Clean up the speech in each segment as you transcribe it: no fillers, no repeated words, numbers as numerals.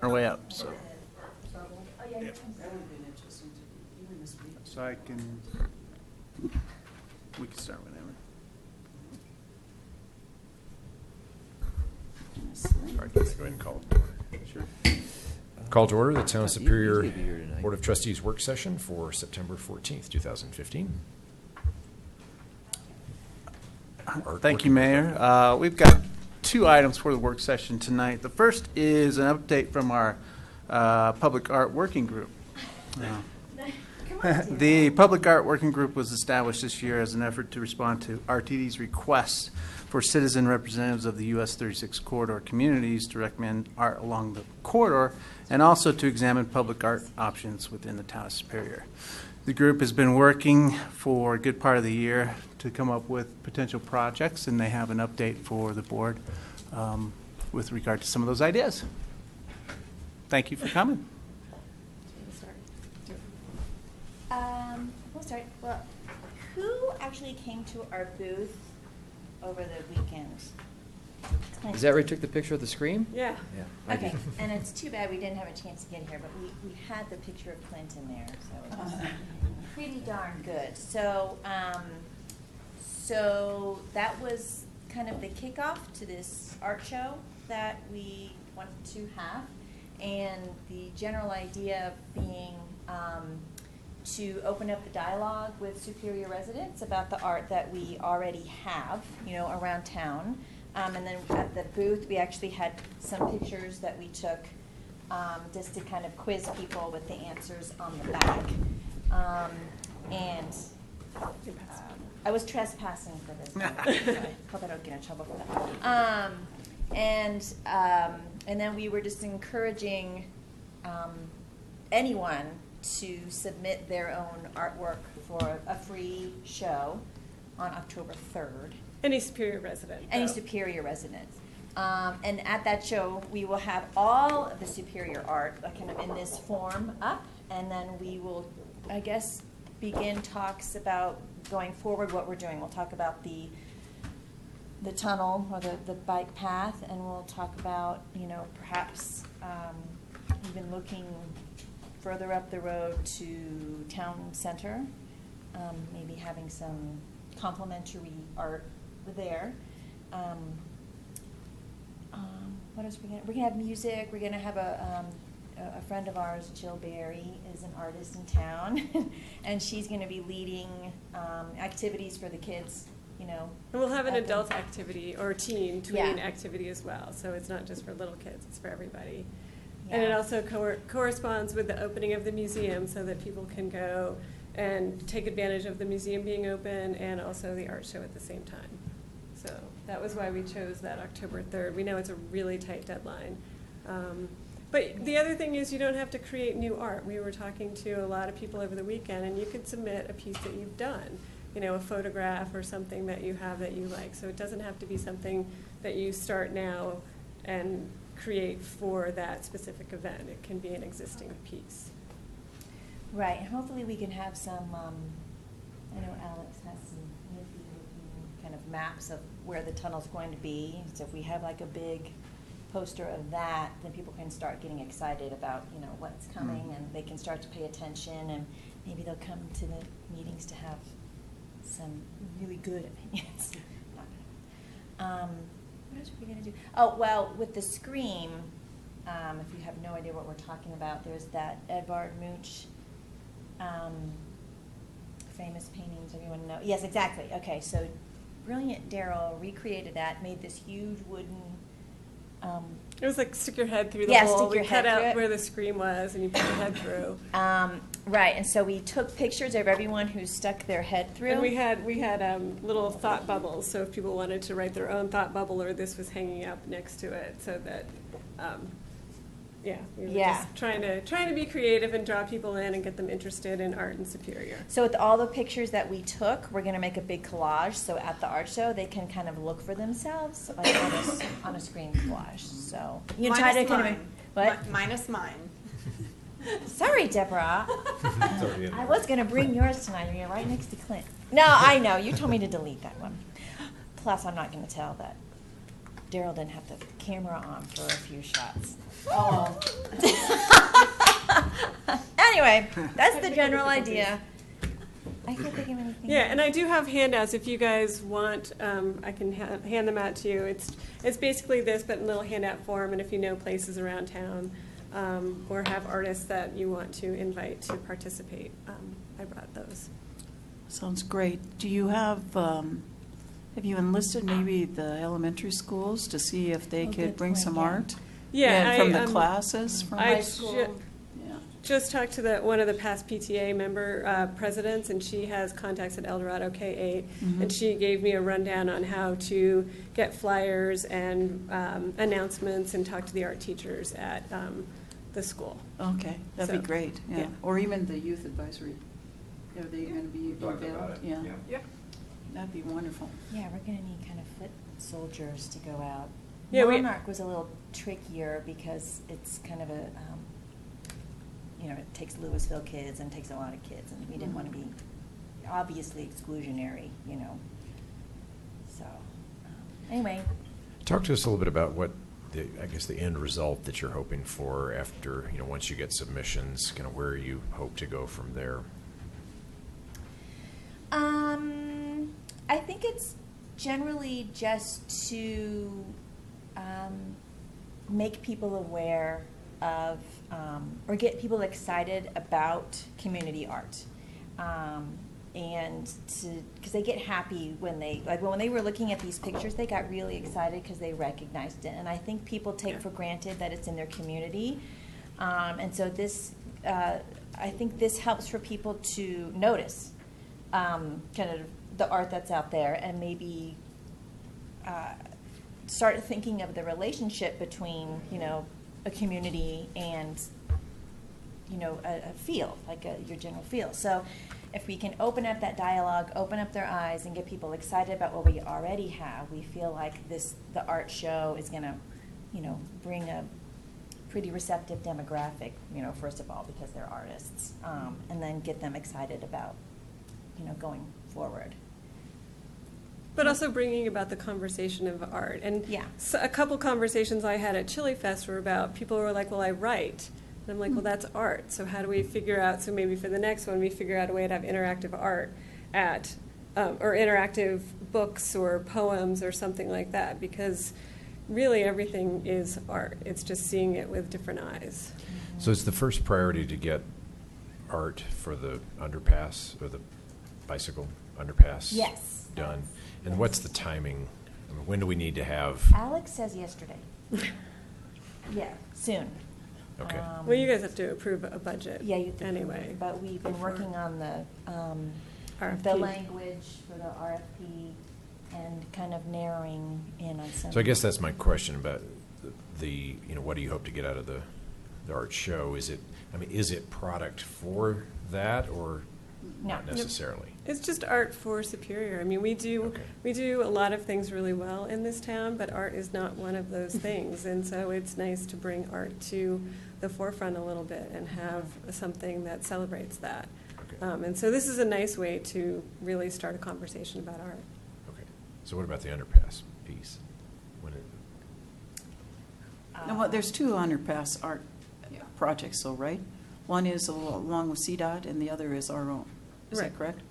our way up. So, so we can start whenever. All right, let's go ahead and call it to order. Sure. Call to order the Town of Superior Board of Trustees work session for September 14th, 2015. Thank you, Mayor. We've got two items for the work session tonight. The first is an update from our Public Art Working Group. The Public Art Working Group was established this year as an effort to respond to RTD's requests for citizen representatives of the U.S. 36 corridor communities to recommend art along the corridor and also to examine public art options within the Town of Superior. The group has been working for a good part of the year to come up with potential projects, and they have an update for the board with regard to some of those ideas. Thank you for coming. We'll start. Well, who actually came to our booth over the weekend? Clint. Is that where you took the picture of the screen? Yeah. Yeah. Okay, and it's too bad we didn't have a chance to get here, but we had the picture of Clint in there, so it was pretty darn good. So, so that was kind of the kickoff to this art show that we wanted to have, and the general idea being to open up the dialogue with Superior residents about the art that we already have, you know, around town. And then at the booth, we actually had some pictures that we took just to kind of quiz people with the answers on the back. And I was trespassing for this one, so I hope I don't get in trouble for that. And then we were just encouraging anyone to submit their own artwork for a free show on October 3rd. Any Superior resident. Any Superior resident. And at that show, we will have all of the Superior art kind of in this form up, and then we will, I guess, begin talks about going forward what we're doing. We'll talk about the tunnel or the bike path, and we'll talk about, you know, perhaps even looking further up the road to town center, maybe having some complimentary art there. What else we're gonna have music. We're gonna have a friend of ours, Jill Berry, is an artist in town, and she's gonna be leading activities for the kids. You know, and we'll have an adult activity or teen tween activity as well. So it's not just for little kids; it's for everybody. Yeah. And it also corresponds with the opening of the museum, so that people can go and take advantage of the museum being open and also the art show at the same time. So that was why we chose that October 3rd. We know it's a really tight deadline. But the other thing is you don't have to create new art. We were talking to a lot of people over the weekend, and you could submit a piece that you've done, you know, a photograph or something that you have that you like. So it doesn't have to be something that you start now and create for that specific event. It can be an existing piece. Right, and hopefully we can have some, I know Alex has some nifty kind of maps of where the tunnel's going to be. So if we have like a big poster of that, then people can start getting excited about, you know, what's coming, and they can start to pay attention, and maybe they'll come to the meetings to have some really good opinions. What else are we going to do? Oh, well, with the Scream, if you have no idea what we're talking about, there's that Edvard Munch famous paintings, everyone know. Yes, exactly. Okay, so brilliant Daryl recreated that, made this huge wooden... it was like stick your head through the hole. Stick your we head cut through out it. where the screen was, and you put your head through. Right, and so we took pictures of everyone who stuck their head through. And we had little thought bubbles, so if people wanted to write their own thought bubble, or this was hanging up next to it, so that, we were just trying to be creative and draw people in and get them interested in art in Superior. So with all the pictures that we took, we're going to make a big collage, so at the art show, they can kind of look for themselves like on a screen collage. So you try to kind of... What? Minus mine. Sorry, Deborah. I was going to bring yours tonight. You're right next to Clint. No, I know. You told me to delete that one. Plus, I'm not going to tell that Daryl didn't have the camera on for a few shots. Oh. Anyway, that's the general idea. I can't think of anything. Yeah, and I do have handouts if you guys want. I can hand them out to you. It's basically this, but in little handout form. And if you know places around town or have artists that you want to invite to participate, I brought those. Sounds great. Do you have you enlisted maybe the elementary schools to see if they Oh, could good bring point, some yeah. art? Yeah, from I, the classes from I high school. Yeah. Just talked to one of the past PTA member presidents, and she has contacts at El Dorado K-8, and she gave me a rundown on how to get flyers and announcements and talk to the art teachers at the school. Okay, that'd So, be great. Yeah. yeah. Or even the youth advisory. Are they going to be Talked about involved? it. Yeah. Yeah. That'd be wonderful. Yeah, we're gonna need kind of foot soldiers to go out. Yeah, Monarch was a little trickier because it's kind of a, it takes Louisville kids and takes a lot of kids, and we didn't want to be obviously exclusionary, So, anyway. Talk to us a little bit about what the end result that you're hoping for after, once you get submissions, kind of where you hope to go from there. I think it's generally just to make people aware of, or get people excited about community art. And because they get happy when when they were looking at these pictures, they got really excited because they recognized it. And I think people take for granted that it's in their community. And so I think this helps for people to notice kind of the art that's out there, and maybe start thinking of the relationship between, a community and, a field, like your general field. So if we can open up that dialogue, open up their eyes, and get people excited about what we already have, we feel like the art show is going to, bring a pretty receptive demographic, first of all, because they're artists, and then get them excited about, going forward. But also bringing about the conversation of art. And Yeah. so a couple conversations I had at Chili Fest were about, people were like, well, I write. And I'm like, well, that's art. So how do we figure out, so maybe for the next one, we figure out a way to have interactive art or interactive books or poems or something like that. Because really everything is art. It's just seeing it with different eyes. So it's the first priority to get art for the underpass, or the bicycle underpass? Yes. Done. And what's the timing? I mean, when do we need to have? Alex says yesterday. Yeah, soon. Okay. Well, you guys have to approve a budget Yeah, you anyway. But we've been before. working on the RFP. language for the RFP and kind of narrowing in on some. So I guess that's my question about what do you hope to get out of the art show? Is it product for that, or No. not necessarily? It's just art for Superior. I mean, we do a lot of things really well in this town, but art is not one of those things. And so it's nice to bring art to the forefront a little bit and have something that celebrates that. Okay. And so this is a nice way to really start a conversation about art. Okay. So what about the underpass piece? Now, there's two underpass art projects, though, right? One is along with CDOT, and the other is our own. Is Right. that correct?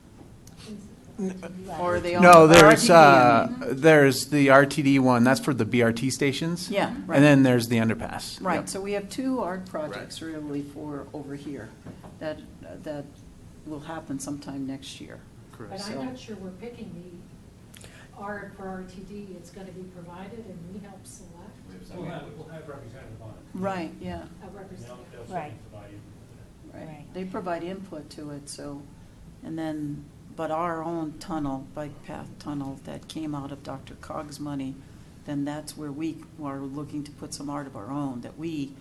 Or are they all? No, or there's the RTD one, that's for the BRT stations. Yeah, right. And then there's the underpass. Right, Yep. so we have two art projects really for over here that will happen sometime next year. Correct. But So- I'm not sure we're picking the art for RTD. It's going to be provided and we help select We'll have representative on it. Right, yeah, a representative. They'll Right. certainly provide you with that. right. Right. They provide input to it, so, and then, but our own tunnel, bike path tunnel that came out of Dr. Cog's money, then that's where we are looking to put some art of our own that we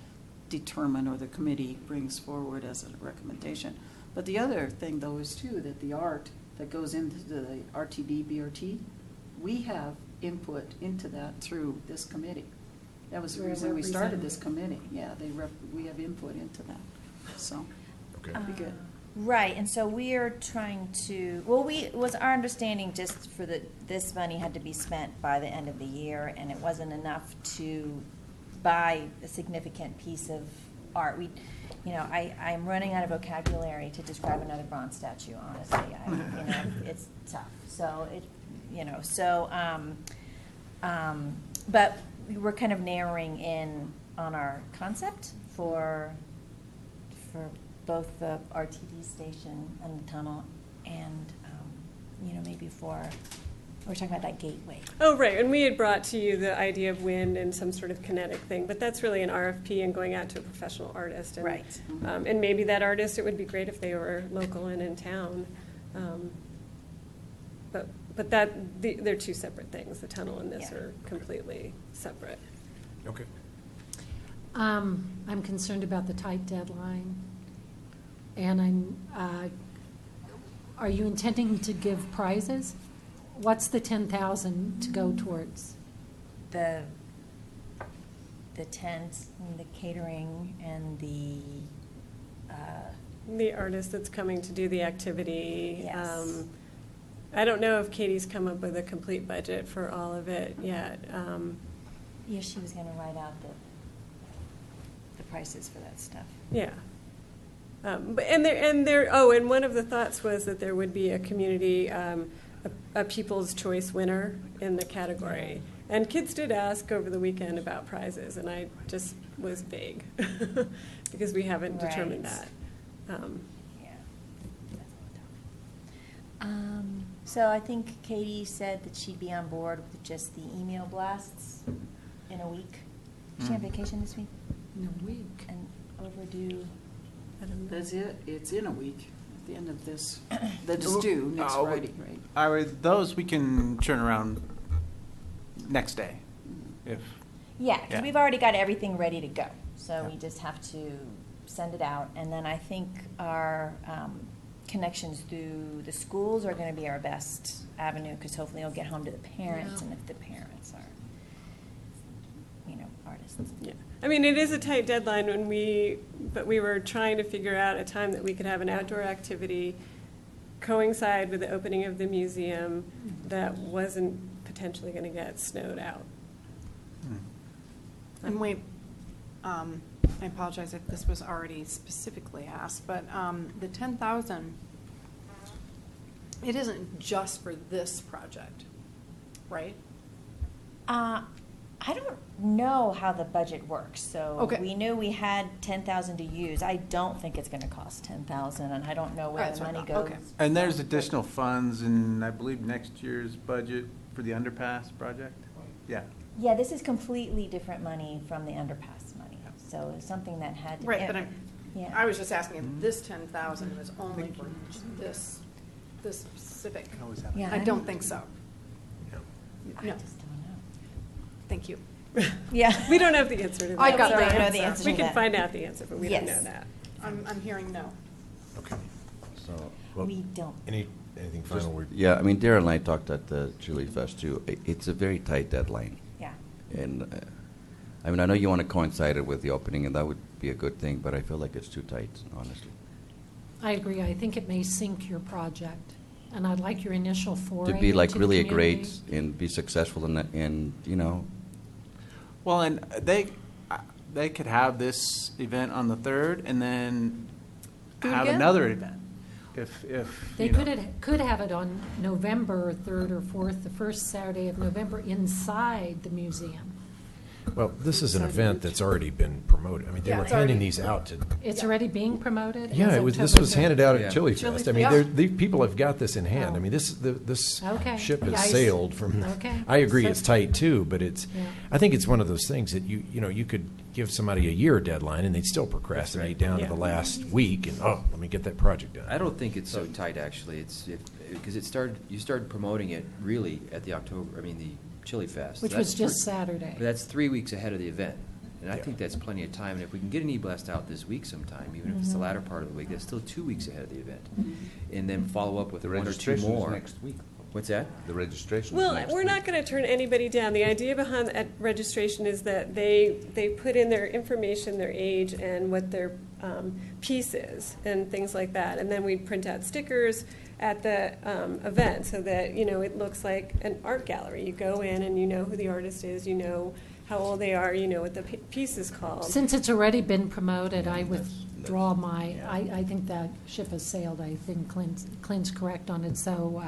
determine, or the committee brings forward as a recommendation. But the other thing, though, is too, that the art that goes into the RTD, BRT, we have input into that through this committee. That was the We're a reason we started this representative. committee. Yeah, we have input into that, so Okay. that'd be good. Right, and so we are trying to, well, it was our understanding just for this money had to be spent by the end of the year, and it wasn't enough to buy a significant piece of art. I'm running out of vocabulary to describe another bronze statue, honestly. It's tough. So but we were kind of narrowing in on our concept for both the RTD station and the tunnel, and maybe we're talking about that gateway. Oh, right, and we had brought to you the idea of wind and some sort of kinetic thing, but that's really an RFP and going out to a professional artist. And, Right. And maybe that artist, it would be great if they were local and in town. But they're two separate things. The tunnel and this Yeah. are completely separate. Okay. I'm concerned about the tight deadline, and are you intending to give prizes? What's the 10,000 to go towards? The tents and the catering and the The artist that's coming to do the activity. Yes. I don't know if Katie's come up with a complete budget for all of it yet. yeah, she was going to write out the prices for that stuff. Yeah. And one of the thoughts was that there would be a community, a People's Choice winner in the category. And kids did ask over the weekend about prizes, and I just was vague because we haven't determined Right. that. Yeah. So I think Katie said that she'd be on board with just the email blasts in a week. Is she on vacation this week? In a week. And overdue? I don't know. That's it, it's in a week, at the end of this, that is due next Friday, right? Those we can turn around next day, if, Yeah, because Yeah. we've already got everything ready to go. So Yeah. we just have to send it out. And then I think our connections through the schools are going to be our best avenue, because hopefully it'll get home to the parents, Yeah. and if the parents are, artists. Yeah, I mean, it is a tight deadline but we were trying to figure out a time that we could have an outdoor activity coincide with the opening of the museum that wasn't potentially going to get snowed out. And I apologize if this was already specifically asked, but the 10,000, it isn't just for this project, right? I don't know how the budget works, so Okay. we knew we had 10,000 to use. I don't think it's going to cost 10,000, and I don't know where That's the what I money thought. goes. Okay. and there's additional funds in, I believe, next year's budget for the underpass project? Yeah. Yeah, this is completely different money from the underpass money, so it's something that had to. Right, but Yeah. I was just asking if this 10,000 was only for this specific. Always have- Yeah, I don't think so. I No, just don't know. thank you. Yeah. We don't have the answer to that. I got we the don't know answer. the answer We to can that. find out the answer, but we don't Yes. know that. I'm hearing no. Okay. So, Well, We don't. Anything final? We're- yeah, I mean, Daryl and I talked at the Chili Fest too. It's a very tight deadline. Yeah. And, I mean, I know you want to coincide it with the opening, and that would be a good thing, but I feel like it's too tight, honestly. I agree. I think it may sink your project, and I'd like your initial foray To be like into the really community. great and be successful in Well, and they could have this event on the 3rd and then Do it have again? another event. If They you know. could have it on November 3rd or 4th, the first Saturday of November, inside the museum. Well, this is an event that's already been promoted. I mean, they Yeah, were it's already- handing these out to. It's already being promoted? Yeah, as it was. of This October was 5th? handed out Yeah. at Chili Chili Fest. I mean, Fest. the people have got this in hand. Oh. I mean, this Okay. ship Yeah, has sailed from. Okay. I agree, So- it's tight too, but it's. Yeah. I think it's one of those things that you could give somebody a year deadline and they'd still procrastinate down to Yeah. the last week and let me get that project done. I don't think it's so tight, actually. It's because you started promoting it really at the Chili Fest. Which was just Saturday. But that's 3 weeks ahead of the event. And I Yeah. think that's plenty of time. And if we can get an e-blast out this week sometime, even if it's the latter part of the week, that's still 2 weeks ahead of the event. And then follow up with The one or two registration is more. next week. What's that? The registration is Well, next we're week. not going to turn anybody down. The idea behind registration is that they put in their information, their age, and what their pieces and things like that. And then we'd print out stickers at the event so that, it looks like an art gallery. You go in and you know who the artist is, you know how old they are, you know what the piece is called. Since it's already been promoted, I withdraw my, I think that ship has sailed. I think Clint's correct on it, so.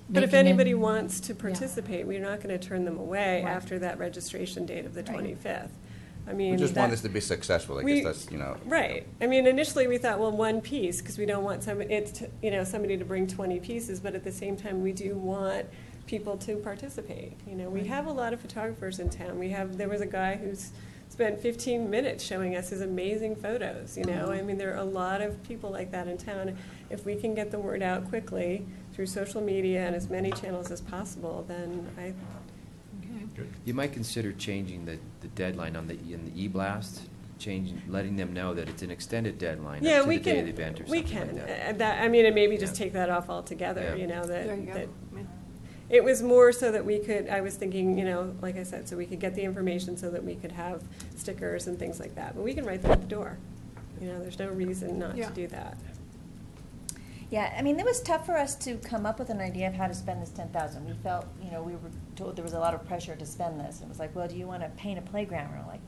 But if making anybody it- wants to participate, we're not going to turn them away Right. after that registration date of the Right. 25th. I mean, We just want that- this to be successful, I we- guess that's. Right. I mean, initially we thought, well, one piece, because we don't want somebody to bring 20 pieces, but at the same time, we do want people to participate. We have a lot of photographers in town. There was a guy who's spent 15 minutes showing us his amazing photos, I mean, there are a lot of people like that in town. If we can get the word out quickly through social media and as many channels as possible, then Okay. Good. You might consider changing the deadline in the e-blast, letting them know that it's an extended deadline yeah, up to we the day of can. the event or We something can. like that. And maybe just Yeah. take that off altogether. Yeah. That, There you go. that Yeah. it was more so that we could. I was thinking, like I said, so we could get the information so that we could have stickers and things like that. But we can write them at the door. There's no reason not Yeah. to do that. Yeah, I mean, it was tough for us to come up with an idea of how to spend this 10,000. We felt, we were told there was a lot of pressure to spend this. It was like, well, do you want to paint a playground? We're like,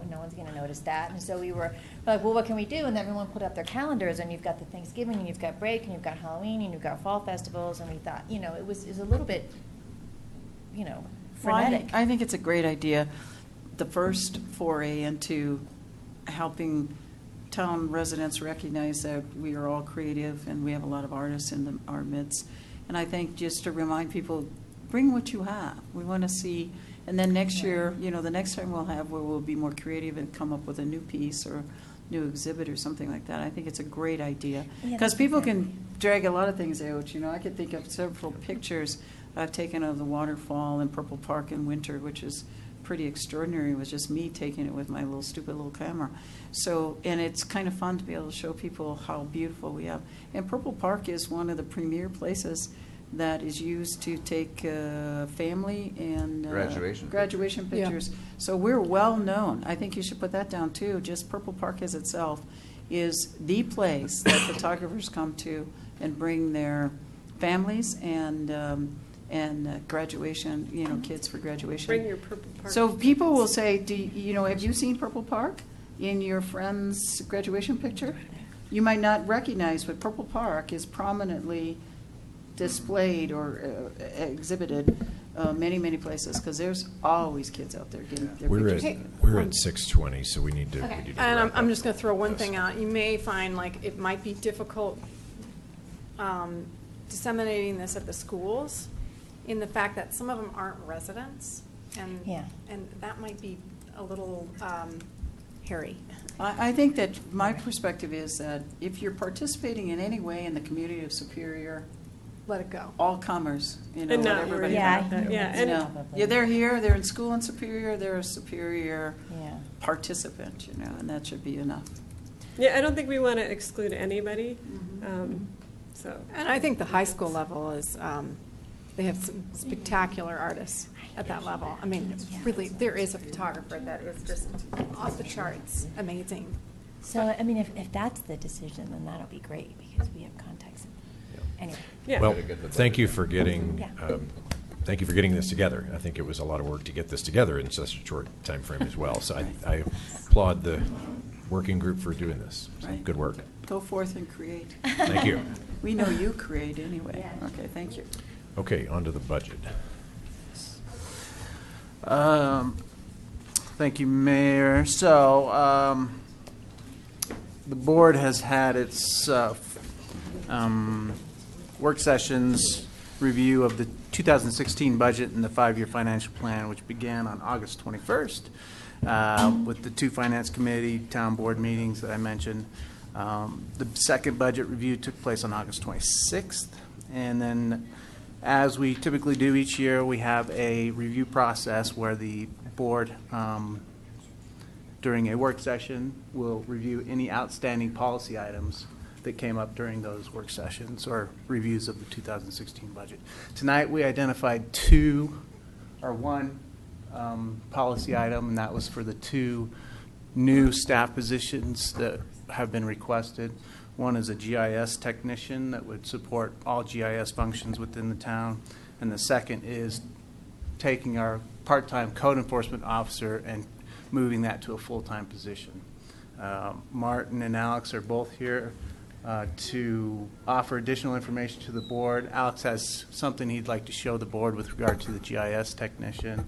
no one's going to notice that. And so we were like, well, what can we do? And everyone put up their calendars, and you've got the Thanksgiving, and you've got break, and you've got Halloween, and you've got fall festivals, and we thought, it was a little bit, Well, frenetic. I think it's a great idea, the first foray into helping town residents recognize that we are all creative and we have a lot of artists in our midst. And I think just to remind people, bring what you have. We want to see, and then next year, the next time we'll be more creative and come up with a new piece or new exhibit or something like that. I think it's a great idea. Yeah, Because that's people okay. can drag a lot of things out, I could think of several pictures I've taken of the waterfall in Purple Park in winter, which is pretty extraordinary. It was just me taking it with my stupid little camera. So, and it's kind of fun to be able to show people how beautiful we have. And Purple Park is one of the premier places that is used to take family and graduation Yeah. pictures. So we're well known. I think you should put that down too. Just Purple Park as itself is the place that photographers come to and bring their families and graduation, kids for graduation. Bring your Purple Park. So people will say, have you seen Purple Park in your friend's graduation picture? You might not recognize, but Purple Park is prominently displayed or exhibited many, many places, because there's always kids out there getting their We're pictures. at 6:20, so we need to. Okay. we need to And wrap I'm up just going to throw one this. thing out. You may find it might be difficult disseminating this at the schools in the fact that some of them aren't residents, and Yeah. and that might be a little hairy. I think that my perspective is that if you're participating in any way in the community of Superior, Let it go. all comers, And let not everybody worry Yeah. about that. Yeah, know. and Yeah, they're here, they're in school in Superior, they're a Superior Yeah. participant, and that should be enough. yeah, I don't think we want to exclude anybody. Mm-hmm. So And I think the high school level is, they have some spectacular artists at that level. I mean, really, there is a photographer that is just off the charts, amazing. So, I mean, if that's the decision, then that'll be great, because we have contacts. Anyway. yeah. Well, thank you for getting, Yeah. thank you for getting this together. I think it was a lot of work to get this together in such a short time frame as well. So I applaud the working group for doing this. So Right. good work. Go forth and create. Thank you. We know you create anyway. Yeah. Okay, thank you. Okay, on to the budget. Thank you, Mayor. So, the board has had its work sessions review of the 2016 budget and the five-year financial plan, which began on August 21st with the two finance committee town board meetings that I mentioned. The second budget review took place on August 26th, and then, as we typically do each year, we have a review process where the board, during a work session, will review any outstanding policy items that came up during those work sessions or reviews of the 2016 budget. Tonight, we identified one policy item, and that was for the two new staff positions that have been requested. One is a GIS technician that would support all GIS functions within the town. And the second is taking our part-time code enforcement officer and moving that to a full-time position. Martin and Alex are both here to offer additional information to the board. Alex has something he'd like to show the board with regard to the GIS technician,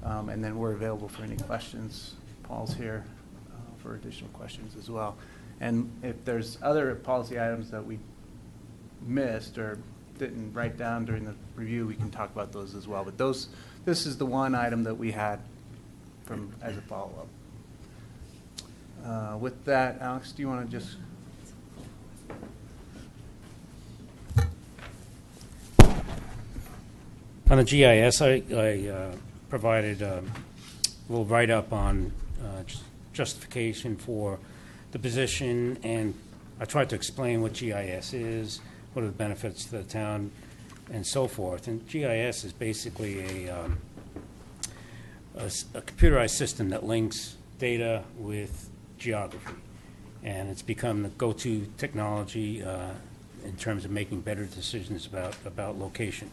and then we're available for any questions. Paul's here for additional questions as well. And if there's other policy items that we missed or didn't write down during the review, we can talk about those as well. But this is the one item that we had from as a follow-up. With that, Alex, do you want to just... On the GIS, I provided a little write-up on justification for the position, and I tried to explain what GIS is, what are the benefits to the town, and so forth. And GIS is basically a computerized system that links data with geography, and it's become the go-to technology in terms of making better decisions about location.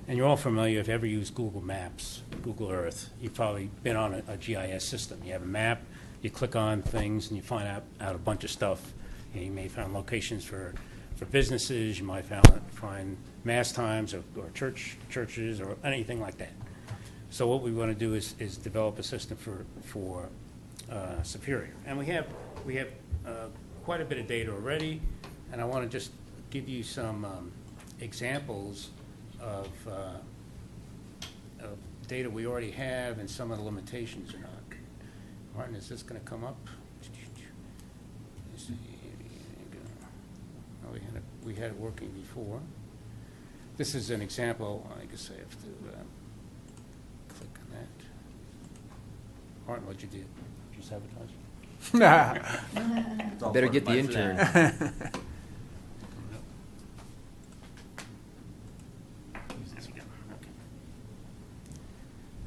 And you're all familiar, if you ever used Google Maps, Google Earth, you've probably been on a GIS system. You have a map, you click on things, and you find out a bunch of stuff. You may find locations for businesses, you might find mass times or churches or anything like that. So what we want to do is develop a system for Superior. And we have quite a bit of data already, and I want to just give you some examples of data we already have and some of the limitations or not. Martin, is this going to come up? Let's see. Oh, we had it working before. This is an example. I guess I have to click on that. Martin, what'd you do? Did you sabotage? Better get the intern.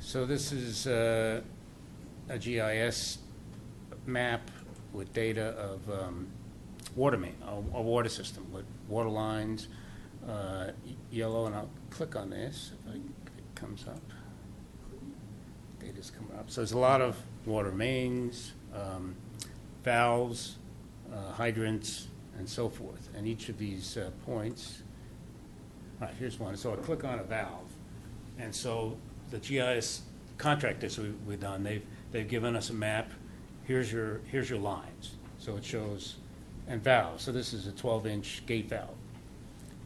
So this is a GIS map with data of water main, a water system with water lines, yellow, and I'll click on this if it comes up. Data's coming up. So there's a lot of water mains, valves, hydrants, and so forth. And each of these points, all right, here's one. So I click on a valve, and so the GIS contractors we've done, they've given us a map. Here's your lines. So it shows, and valves. So this is a 12-inch gate valve.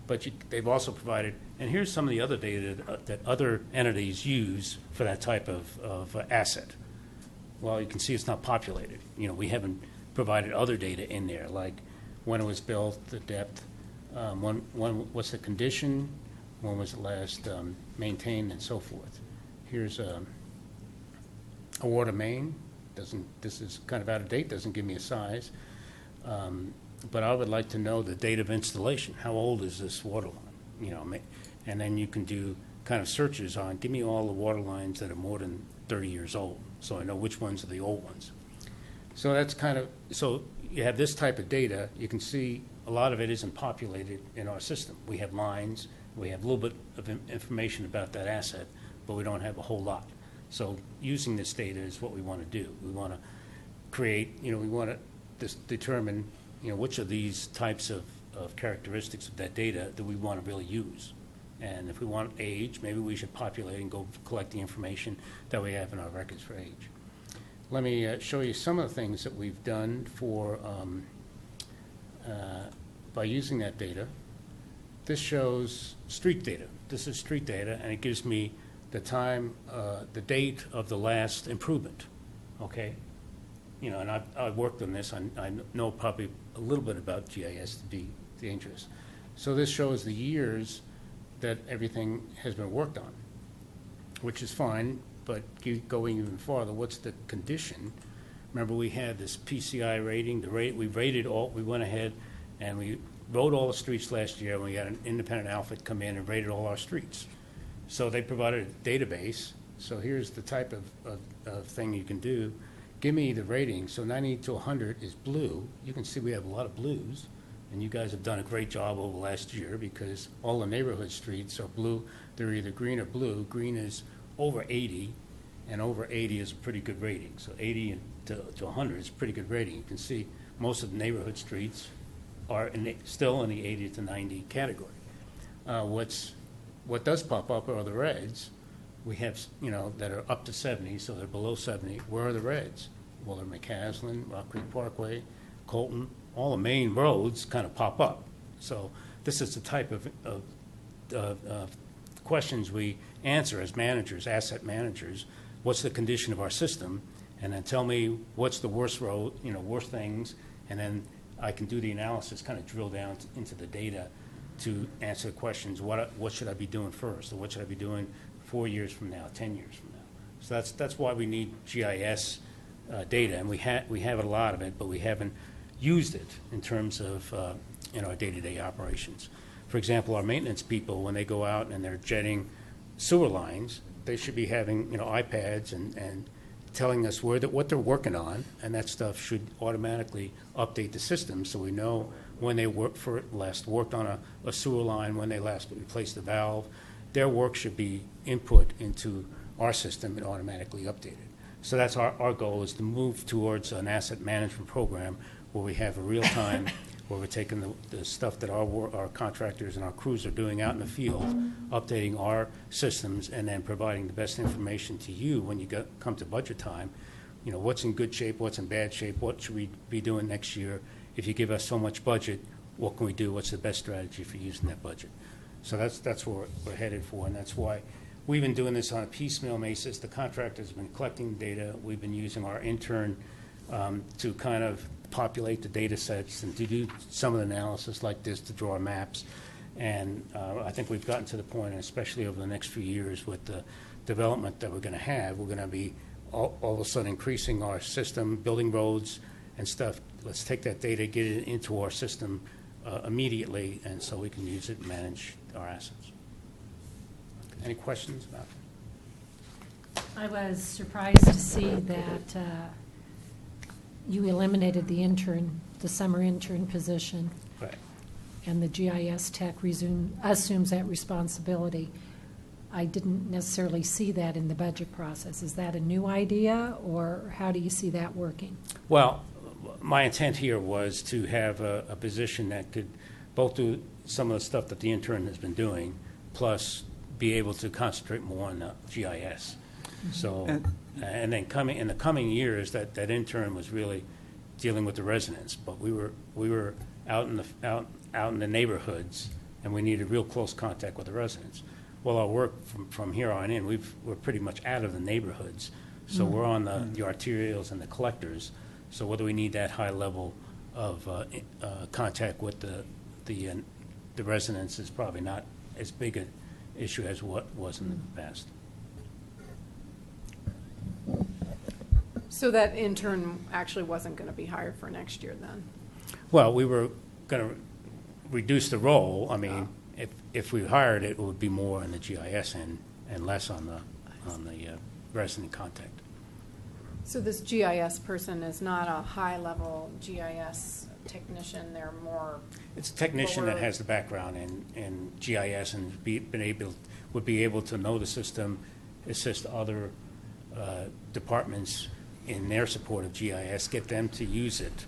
But they've also provided, and here's some of the other data that other entities use for that type of asset. Well, you can see it's not populated. We haven't provided other data in there, like when it was built, the depth, what's the condition, when was it last maintained, and so forth. Here's a water main. This is kind of out of date, doesn't give me a size. But I would like to know the date of installation. How old is this water line? And then you can do kind of searches on, give me all the water lines that are more than 30 years old, so I know which ones are the old ones. So that's so you have this type of data. You can see a lot of it isn't populated in our system. We have lines, we have a little bit of information about that asset, but we don't have a whole lot. So using this data is what we want to do. We want to create, we want to determine, which of these types of characteristics of that data that we want to really use. And if we want age, maybe we should populate and go collect the information that we have in our records for age. Let me show you some of the things that we've done by using that data. This shows street data. This is street data, and it gives me the time, the date of the last improvement, okay? And I've worked on this. I know probably a little bit about GIS to be dangerous. So this shows the years that everything has been worked on, which is fine, but going even farther, what's the condition? Remember, we had this PCI rating. We rated all. We went ahead and we wrote all the streets last year, and we had an independent outfit come in and rated all our streets. So they provided a database. So here's the type of thing you can do. give me the rating. So 90 to 100 is blue. You can see we have a lot of blues, and you guys have done a great job over the last year because all the neighborhood streets are blue. They're either green or blue. Green is over 80, and over 80 is a pretty good rating. So 80 to 100 is a pretty good rating. You can see most of the neighborhood streets are still in the 80 to 90 category. What does pop up are the reds. We have, that are up to 70, so they're below 70. Where are the reds? Well, they're McCaslin, Rock Creek Parkway, Colton. All the main roads kind of pop up. So this is the type of questions we answer as managers, asset managers. What's the condition of our system? And then tell me what's the worst road, worst things, and then I can do the analysis, kind of drill down into the data to answer the questions. What should I be doing first, or what should I be doing 4 years from now, 10 years from now? So that's why we need GIS data, and we have a lot of it, but we haven't used it in terms of our day-to-day operations. For example, our maintenance people, when they go out and they're jetting sewer lines, they should be having iPads and telling us what they're working on, and that stuff should automatically update the system so we know when they last worked on a sewer line, when they last replaced the valve. Their work should be input into our system and automatically updated. So that's our goal, is to move towards an asset management program where we have a real time, where we're taking the stuff that our contractors and our crews are doing out in the field, updating our systems, and then providing the best information to you when you come to budget time. What's in good shape, what's in bad shape, what should we be doing next year? If you give us so much budget, what can we do? What's the best strategy for using that budget? So that's where we're headed for, and that's why we've been doing this on a piecemeal basis. The contractors have been collecting data. We've been using our intern to kind of populate the data sets and to do some of the analysis like this, to draw maps. And I think we've gotten to the point, and especially over the next few years with the development that we're going to have, we're going to be all of a sudden increasing our system, building roads and stuff. Let's take that data, get it into our system immediately, and so we can use it and manage our assets. Any questions about that? I was surprised to see that you eliminated the summer intern position. Right. And the GIS tech assumes that responsibility. I didn't necessarily see that in the budget process. Is that a new idea, or how do you see that working? Well, my intent here was to have a position that could both do some of the stuff that the intern has been doing, plus be able to concentrate more on the GIS. So, and then in the coming years, that intern was really dealing with the residents, but we were out in the neighborhoods, and we needed real close contact with the residents. Well, our work from here on in, we're pretty much out of the neighborhoods, so we're on the arterials and the collectors. So whether we need that high level of contact with the residents is probably not as big an issue as what was in the past. So that intern actually wasn't going to be hired for next year then? Well, we were going to reduce the role. I mean, if we hired it, it would be more on the GIS end and less on the resident contact. So this GIS person is not a high-level GIS technician, they're more... It's a technician that has the background in GIS and would be able to know the system, assist other departments in their support of GIS, get them to use it,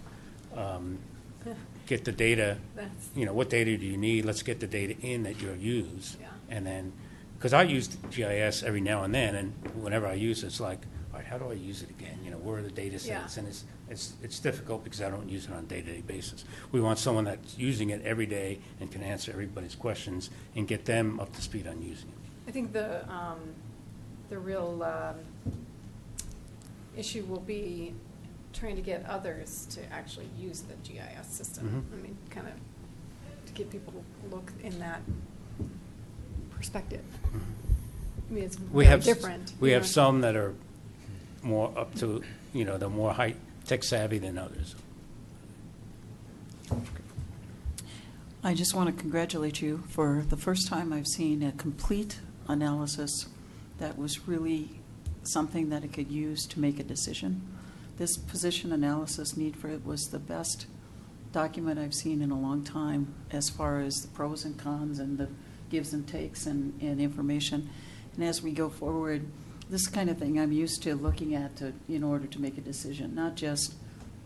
get the data, what data do you need? Let's get the data in that you'll use. Yeah. And then, because I use GIS every now and then, and whenever I use it, it's like, all right, how do I use it again? Where are the data sets? Yeah. And it's difficult because I don't use it on a day-to-day basis. We want someone that's using it every day and can answer everybody's questions and get them up to speed on using it. I think the real issue will be trying to get others to actually use the GIS system. Mhm. I mean, kind of to get people to look in that perspective. I mean, it's very different. We have some that are more up to, they're more high tech savvy than others. I just want to congratulate you for the first time I've seen a complete analysis that was really something that I could use to make a decision. this position analysis need for it was the best document I've seen in a long time as far as the pros and cons and the gives and takes and information. And as we go forward, this kind of thing I'm used to looking at in order to make a decision, not just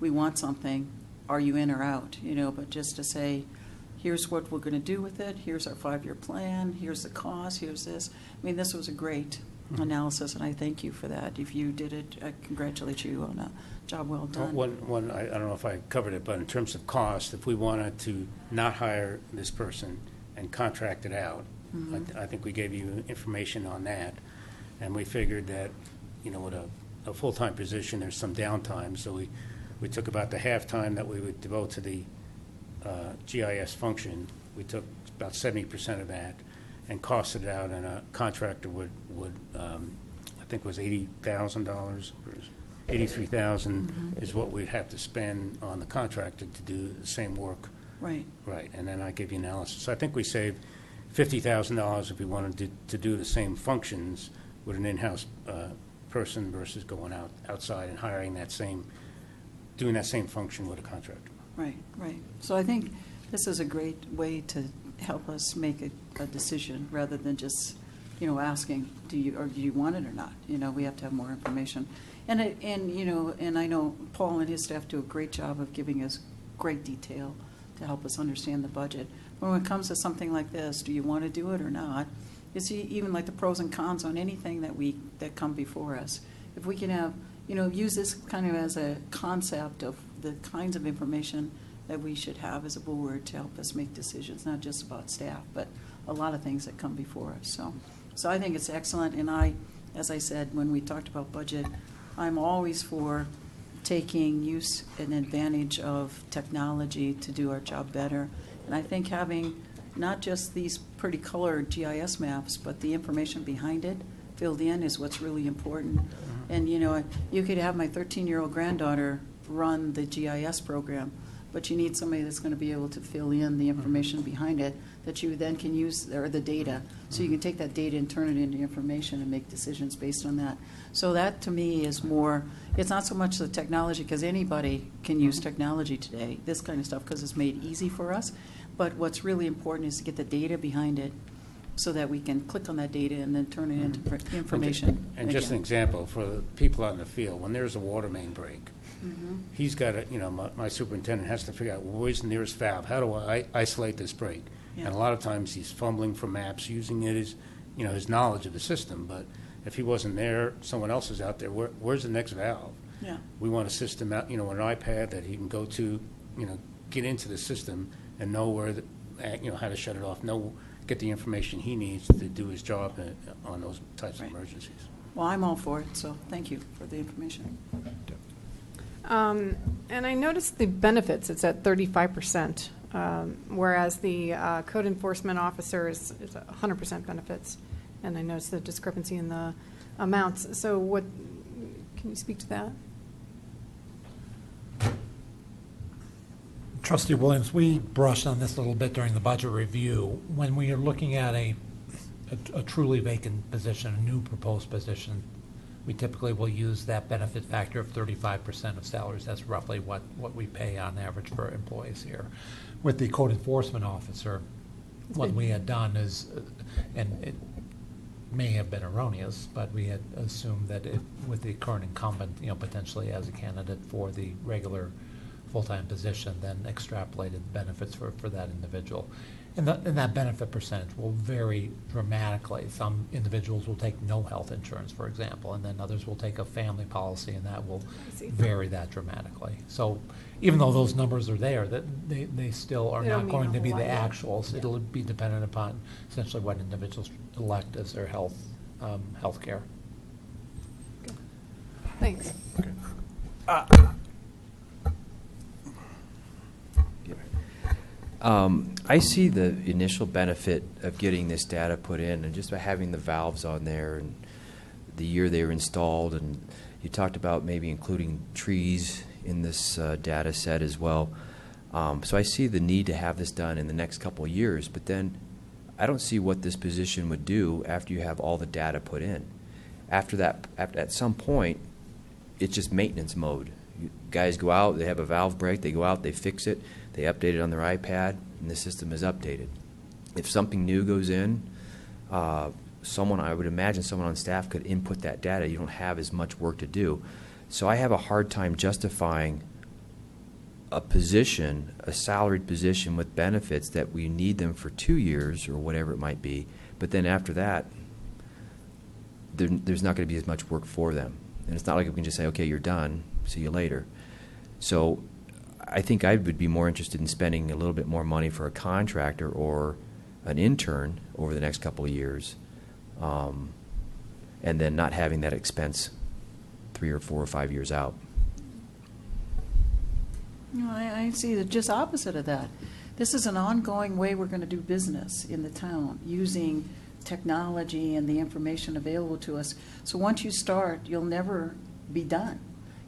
we want something, are you in or out, but just to say, here's what we're going to do with it, here's our 5-year plan, here's the cost, here's this. I mean, this was a great analysis, and I thank you for that. If you did it, I congratulate you on a job well done. I don't know if I covered it, but in terms of cost, if we wanted to not hire this person and contract it out, I think we gave you information on that, and we figured that, with a full-time position, there's some downtime, so we took about the half time that we would devote to the GIS function. We took about 70% of that and costed it out, and a contractor would I think it was $80,000 or $83,000 is what we'd have to spend on the contractor to do the same work. Right. Right, and then I give you analysis. So I think we saved $50,000 if we wanted to do the same functions with an in-house person versus going outside and hiring doing that same function with a contractor. Right. So I think this is a great way to help us make a decision rather than just, asking, do you want it or not? We have to have more information. And I know Paul and his staff do a great job of giving us great detail to help us understand the budget. But when it comes to something like this, do you want to do it or not? It's even like the pros and cons on anything that come before us. If we can have, use this kind of as a concept of the kinds of information that we should have as a board to help us make decisions, not just about staff, but a lot of things that come before us. So I think it's excellent, and as I said, when we talked about budget, I'm always for taking use and advantage of technology to do our job better. And I think having not just these pretty colored GIS maps, but the information behind it filled in is what's really important. And you could have my 13-year-old granddaughter run the GIS program, but you need somebody that's going to be able to fill in the information behind it that you then can use, or the data, so you can take that data and turn it into information and make decisions based on that. So that to me is more, it's not so much the technology, because anybody can use technology today, this kind of stuff, because it's made easy for us. But what's really important is to get the data behind it so that we can click on that data and then turn it into information. And just an example, for the people out in the field, when there's a water main break, he's got to, my superintendent has to figure out where's the nearest valve. How do I isolate this break? Yeah. And a lot of times he's fumbling for maps, using it as, his knowledge of the system. But if he wasn't there, someone else is out there. Where's the next valve? Yeah. We want a system out, an iPad that he can go to, get into the system and know where, how to shut it off, get the information he needs to do his job on those types of emergencies. Well, I'm all for it, so thank you for the information. And I noticed the benefits, it's at 35%, whereas the code enforcement officer is 100% benefits. And I noticed the discrepancy in the amounts. So can you speak to that? Trustee Williams, we brushed on this a little bit during the budget review. When we are looking at a truly vacant position, a new proposed position, we typically will use that benefit factor of 35% of salaries. That's roughly what we pay on average for employees here. With the code enforcement officer, what we had done is, and it may have been erroneous, but we had assumed that with the current incumbent, potentially as a candidate for the regular full-time position, then extrapolated benefits for that individual. And that benefit percentage will vary dramatically. Some individuals will take no health insurance, for example, and then others will take a family policy, and that will vary that dramatically. So even though those numbers are there, they still are not going to be the actuals. Yeah. It'll be dependent upon essentially what individuals elect as their health care. Okay. Thanks. Okay. I see the initial benefit of getting this data put in, and just by having the valves on there and the year they were installed, and you talked about maybe including trees in this data set as well. So I see the need to have this done in the next couple of years, but then I don't see what this position would do after you have all the data put in. After that, at some point, it's just maintenance mode. Guys go out, they have a valve break, they go out, they fix it, they update it on their iPad, and the system is updated. If something new goes in, I would imagine someone on staff could input that data. You don't have as much work to do. So I have a hard time justifying a position, a salaried position with benefits that we need them for 2 years or whatever it might be, but then after that, there's not going to be as much work for them. And it's not like we can just say, okay, you're done, see you later. So I think I would be more interested in spending a little bit more money for a contractor or an intern over the next couple of years, and then not having that expense 3 or 4 or 5 years out. No, I see the just opposite of that. This is an ongoing way we're going to do business in the town, using technology and the information available to us. So once you start, you'll never be done.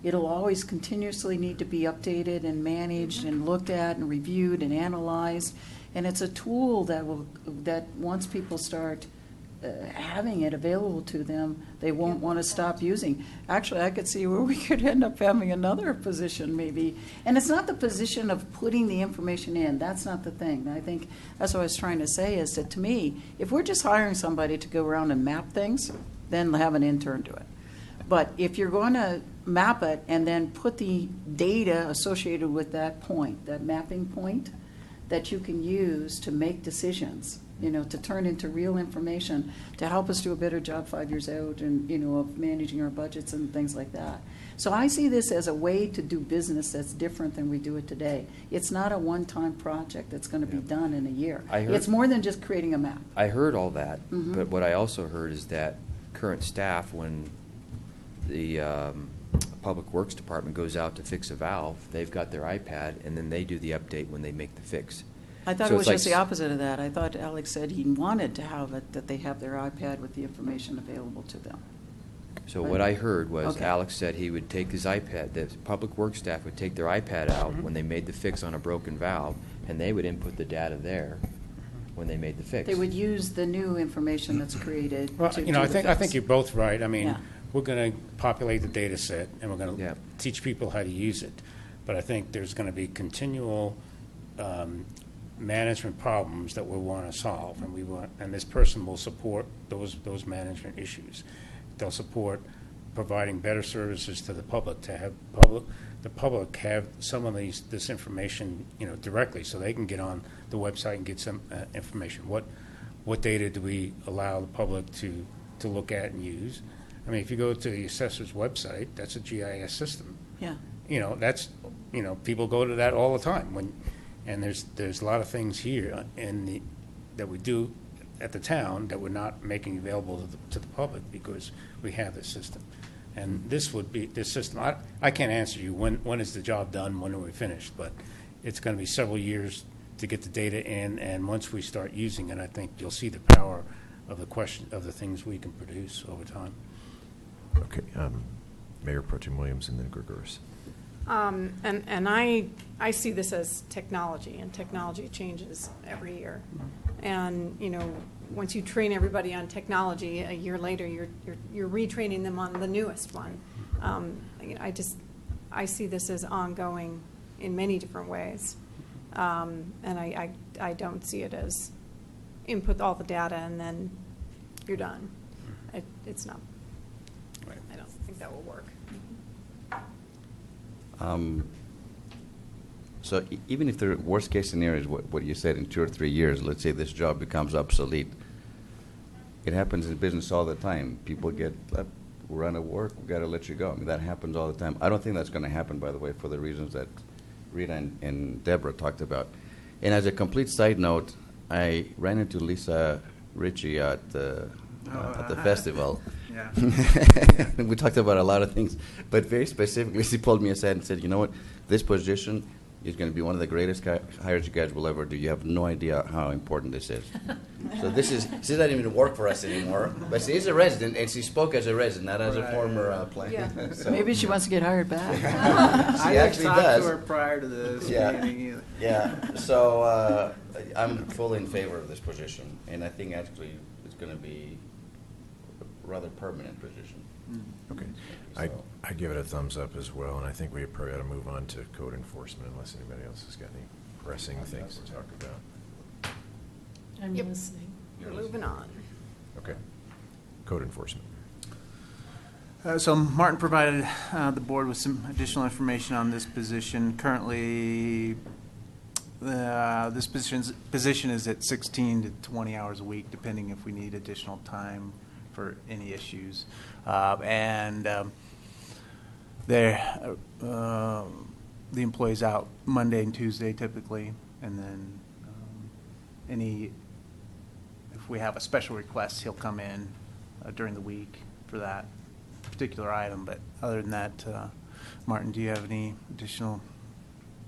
It'll always continuously need to be updated and managed and looked at and reviewed and analyzed. And it's a tool that once people start having it available to them, they won't want to stop using. Actually, I could see where we could end up having another position maybe. And it's not the position of putting the information in. That's not the thing. I think that's what I was trying to say is that to me, if we're just hiring somebody to go around and map things, then have an intern do it. But if you're going to map it and then put the data associated with that point, that mapping point, that you can use to make decisions, to turn into real information, to help us do a better job 5 years out and, of managing our budgets and things like that. So I see this as a way to do business that's different than we do it today. It's not a one-time project that's going to be done in a year. It's more than just creating a map. I heard all that, Mhm. but what I also heard is that current staff, when the Public Works Department goes out to fix a valve, they've got their iPad, and then they do the update when they make the fix. I thought So it was it's just like the opposite of that. I thought Alex said he wanted to have it, that they have their iPad with the information available to them. So what I heard was Okay. Alex said he would take his iPad, the Public Works staff would take their iPad out Mm-hmm. when they made the fix on a broken valve, and they would input the data there when they made the fix. They would use the new information that's created Well, to you know, do I the think fix. you're both right. I mean, Yeah. we're going to populate the data set, and we're going to Yeah. teach people how to use it. But I think there's going to be continual management problems that we want to solve, and this person will support those management issues. They'll support providing better services to the public, to have the public have some of this information, directly, so they can get on the website and get some information. What data do we allow the public to look at and use? I mean, if you go to the assessor's website, that's a GIS system. Yeah. People go to that all the time. And there's a lot of things here that we do at the town that we're not making available to the public because we have this system. And this system. I can't answer you when is the job done, when are we finished, but it's going to be several years to get the data in, and once we start using it, I think you'll see the power of the things we can produce over time. Okay, Mayor Pro Tem Williams and then Gregoris. And I see this as technology, and technology changes every year. And, once you train everybody on technology, a year later, you're retraining them on the newest one. I see this as ongoing in many different ways. And I don't see it as input all the data and then you're done. It's not, Right. I don't think that will work. So even if the worst case scenario is what you said, in 2 or 3 years, let's say this job becomes obsolete, it happens in business all the time. People get, we're out of work, we've got to let you go. I mean, that happens all the time. I don't think that's going to happen, by the way, for the reasons that Rita and Deborah talked about. And as a complete side note, I ran into Lisa Ritchie at the festival. Yeah. We talked about a lot of things, but very specifically, she pulled me aside and said, "You know what? This position is going to be one of the greatest hires you guys will ever do. You have no idea how important this is." So she doesn't even work for us anymore, but she is a resident, and she spoke as a resident, not as a former planner. Yeah. So Maybe she wants to get hired back. she actually talked does. to her prior to this Yeah. meeting either. Yeah, so I'm fully in favor of this position, and I think actually it's going to be a rather permanent position. Okay. So- I give it a thumbs up as well, and I think we probably ought to move on to code enforcement unless anybody else has got any pressing things to talk about. I'm Yep. listening. We're moving on. Okay. Code enforcement. So Martin provided the board with some additional information on this position. Currently, this position is at 16 to 20 hours a week, depending if we need additional time for any issues. The employee's out Monday and Tuesday typically, and then if we have a special request, he'll come in during the week for that particular item. But other than that, Martin, do you have any additional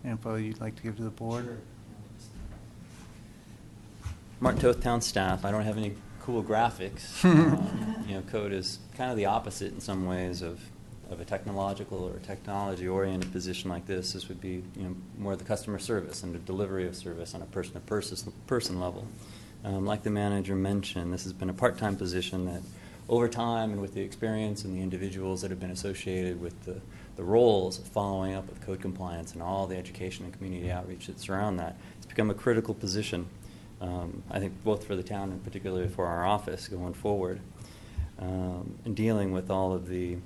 info you'd like to give to the board? Martin Toth, town staff. I don't have any cool graphics. Code is kind of the opposite in some ways of a technological or technology-oriented position like this. This would be more the customer service and the delivery of service on a person-to-person level. Like the manager mentioned, this has been a part-time position that over time and with the experience and the individuals that have been associated with the roles of following up with code compliance and all the education and community outreach that surround that, it's become a critical position, I think both for the town and particularly for our office going forward, in dealing with all the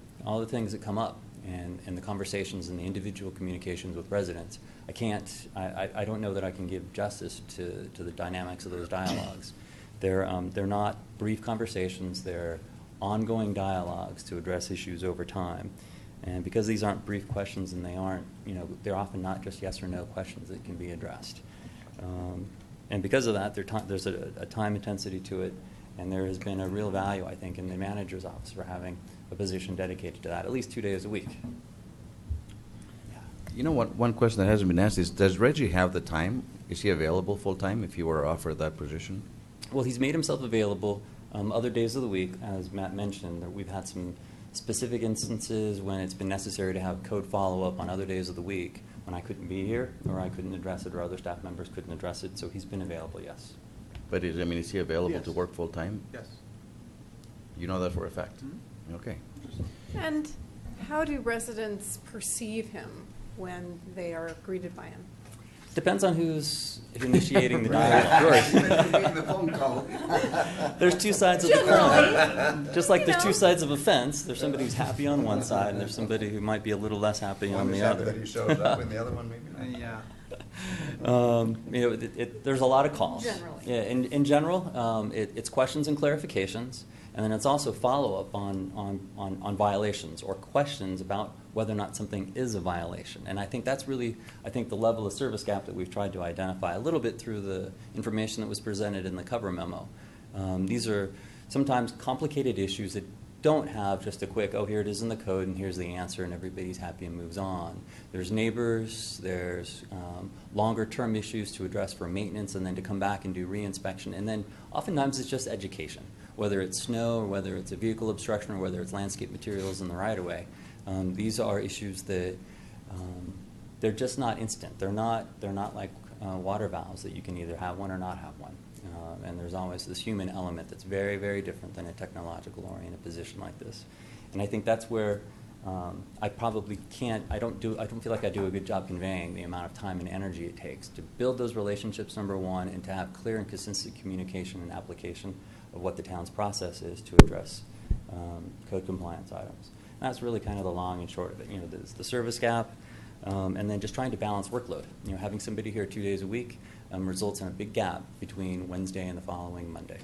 things that come up and the conversations and the individual communications with residents. I don't know that I can give justice to the dynamics of those dialogues. They're not brief conversations, they're ongoing dialogues to address issues over time. And because these aren't brief questions and they're often not just yes or no questions that can be addressed. And because of that, there's a time intensity to it, and there has been a real value, I think, in the manager's office for having a position dedicated to that, at least 2 days a week. You know what? One question that hasn't been asked is, does Reggie have the time? Is he available full-time if you were offered that position? Well, he's made himself available other days of the week, as Matt mentioned. That we've had some specific instances when it's been necessary to have code follow-up on other days of the week when I couldn't be here or I couldn't address it or other staff members couldn't address it. So he's been available, yes. But is he available Yes. to work full-time? Yes. You know that for a fact? Mhm. Okay. And how do residents perceive him when they are greeted by him? Depends on who's initiating the dialogue. There's two sides of the coin. Just like there's two sides of a fence, there's somebody who's happy on one side, and there's somebody who might be a little less happy on the other. That he shows up in the other one, maybe? Yeah. There's a lot of calls. Generally. Yeah, in general, it's questions and clarifications, and then it's also follow-up on violations or questions about whether or not something is a violation. And I think that's really, the level of service gap that we've tried to identify a little bit through the information that was presented in the cover memo. These are sometimes complicated issues that don't have just a quick, here it is in the code and here's the answer and everybody's happy and moves on. There's neighbors, there's longer term issues to address for maintenance and then to come back and do re-inspection. And then oftentimes it's just education, whether it's snow or whether it's a vehicle obstruction or whether it's landscape materials in the right-of-way. These are issues that they're just not instant. They're not like water valves that you can either have one or not have one. And there's always this human element that's very, very different than a technological-oriented position like this. And I think that's where I probably I don't feel like I do a good job conveying the amount of time and energy it takes to build those relationships, number one, and to have clear and consistent communication and application of what the town's process is to address code compliance items. And that's really kind of the long and short of it. There's the service gap, and then just trying to balance workload. Having somebody here 2 days a week results in a big gap between Wednesday and the following Monday,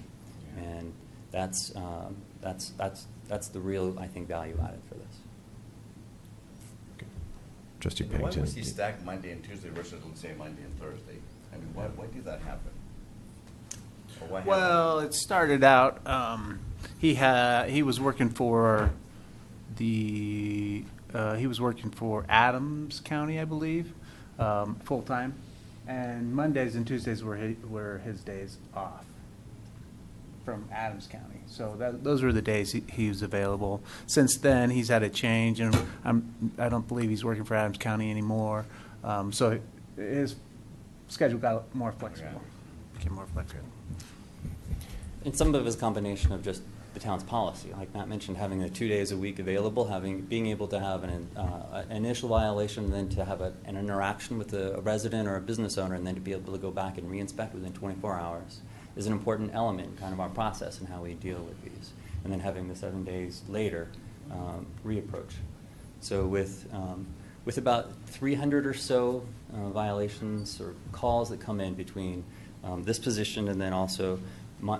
and that's the real, I think, value added for this. Okay. Trustee Why Pennington. was he stacked Monday and Tuesday versus, let's say, Monday and Thursday? I mean, why did that happen? Or why Well, it started out, he was working for Adams County, I believe, full-time. And Mondays and Tuesdays were his days off from Adams County. So those were the days he was available. Since then, he's had a change, and I don't believe he's working for Adams County anymore. So his schedule got more flexible. Became more flexible. And some of it is a combination of just the town's policy. Like Matt mentioned, having the 2 days a week available, being able to have an initial violation, then to have an interaction with a resident or a business owner, and then to be able to go back and reinspect within 24 hours is an important element in kind of our process and how we deal with these. And then having the 7 days later reapproach. So with about 300 or so violations or calls that come in between this position and then also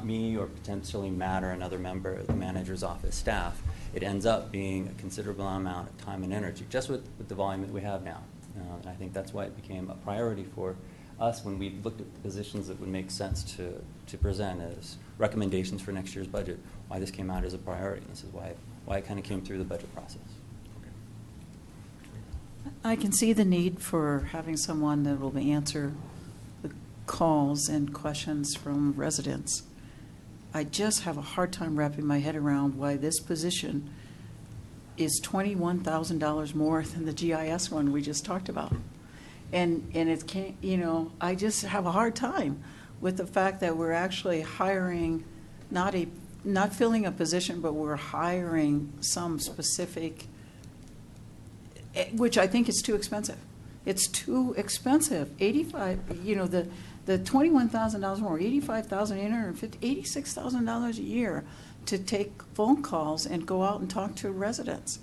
me or potentially Matt or another member of the manager's office staff, it ends up being a considerable amount of time and energy just with the volume that we have now. And I think that's why it became a priority for us when we looked at the positions that would make sense to present as recommendations for next year's budget, why this came out as a priority. And this is why it kind of came through the budget process. I can see the need for having someone that will answer the calls and questions from residents. I just have a hard time wrapping my head around why this position is $21,000 more than the GIS one we just talked about. And it can't, I just have a hard time with the fact that we're actually hiring, not filling a position, but we're hiring some specific, which I think is too expensive. It's too expensive. 85, the $21,000 more, $85,850, $86,000 a year to take phone calls and go out and talk to residents.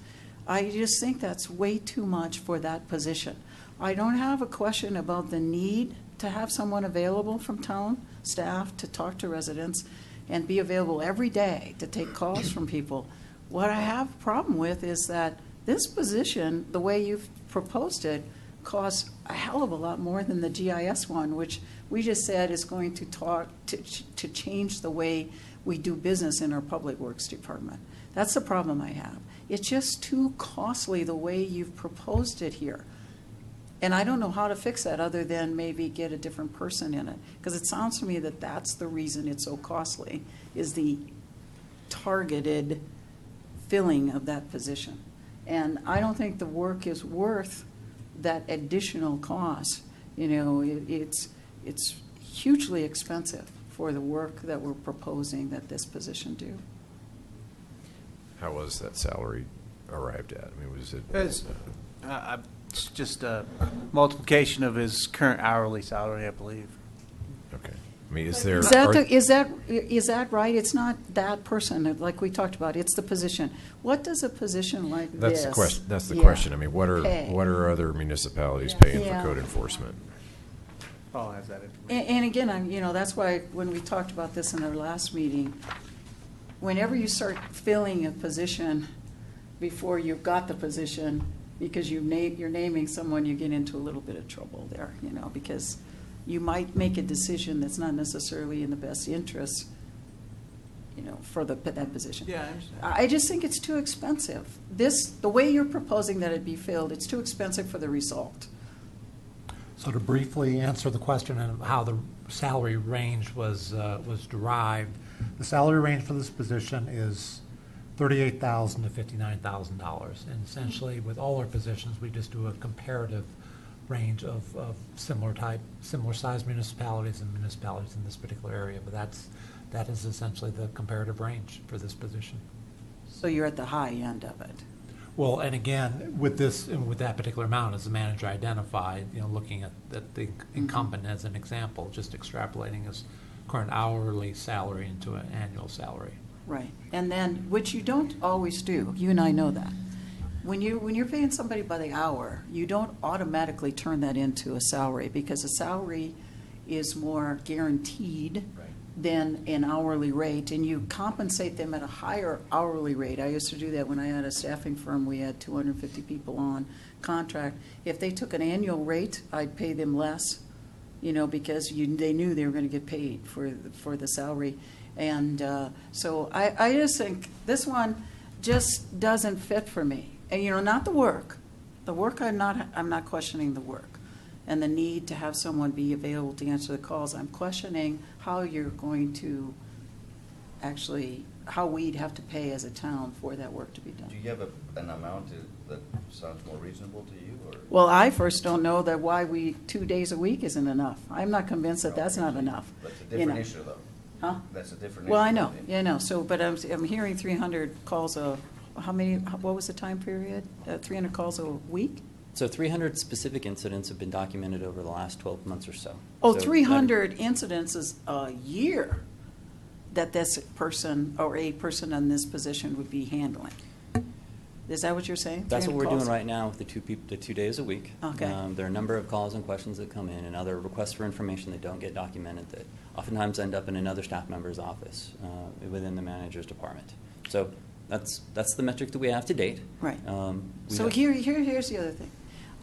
I just think that's way too much for that position. I don't have a question about the need to have someone available from town staff to talk to residents and be available every day to take calls from people. What I have a problem with is that this position, the way you've proposed it, costs a hell of a lot more than the GIS one, which we just said is going to change the way we do business in our public works department. That's the problem I have. It's just too costly the way you've proposed it here. And I don't know how to fix that other than maybe get a different person in it. Because it sounds to me that that's the reason it's so costly, is the targeted filling of that position. And I don't think the work is worth that additional cost. It's hugely expensive for the work that we're proposing that this position do. How was that salary arrived at? I mean, was it? It's just a multiplication of his current hourly salary, I believe. Okay. I mean, is there? Is that right? It's not that person like we talked about. It's the position. What does a position like That's this? the question. That's the question. I mean, what are other municipalities paying for code enforcement? Paul has that information. And again, that's why when we talked about this in our last meeting, whenever you start filling a position before you've got the position, because you're naming someone, you get into a little bit of trouble there, because you might make a decision that's not necessarily in the best interest, for that position. Yeah, I understand. I just think it's too expensive. The way you're proposing that it be filled, it's too expensive for the result. So to briefly answer the question of how the salary range was derived, the salary range for this position is $38,000 to $59,000. And essentially, with all our positions, we just do a comparative range of similar size municipalities and municipalities in this particular area. But that is essentially the comparative range for this position. So you're at the high end of it. Well, and again, with that particular amount, as the manager identified, looking at the incumbent as an example, just extrapolating his current hourly salary into an annual salary. Right, and then, which you don't always do, you and I know that. When you're paying somebody by the hour, you don't automatically turn that into a salary, because a salary is more guaranteed than an hourly rate, and you compensate them at a higher hourly rate. I used to do that when I had a staffing firm. We had 250 people on contract. If they took an annual rate, I'd pay them less, because they knew they were going to get paid for the salary. And so I just think this one just doesn't fit for me. And not the work. The work I'm not questioning the work and the need to have someone be available to answer the calls. I'm questioning how you're going to how we'd have to pay as a town for that work to be done. Do you have an amount that sounds more reasonable to you? Or? Well, I first don't know why 2 days a week isn't enough. I'm not convinced that that's not enough. That's a different issue, though. Huh? That's a different. Well, I issue. know, yeah, I know, so, but I'm hearing 300 calls how many, what was the time period? 300 calls a week? So 300 specific incidents have been documented over the last 12 months or so. Oh, So 300 incidences a year that this person or a person in this position would be handling. Is that what you're saying? That's what 300 we're doing calls? right now with the 2 days a week. Okay. There are a number of calls and questions that come in and other requests for information that don't get documented that oftentimes end up in another staff member's office within the manager's department. So that's the metric that we have to date. Right. We So have- here's the other thing.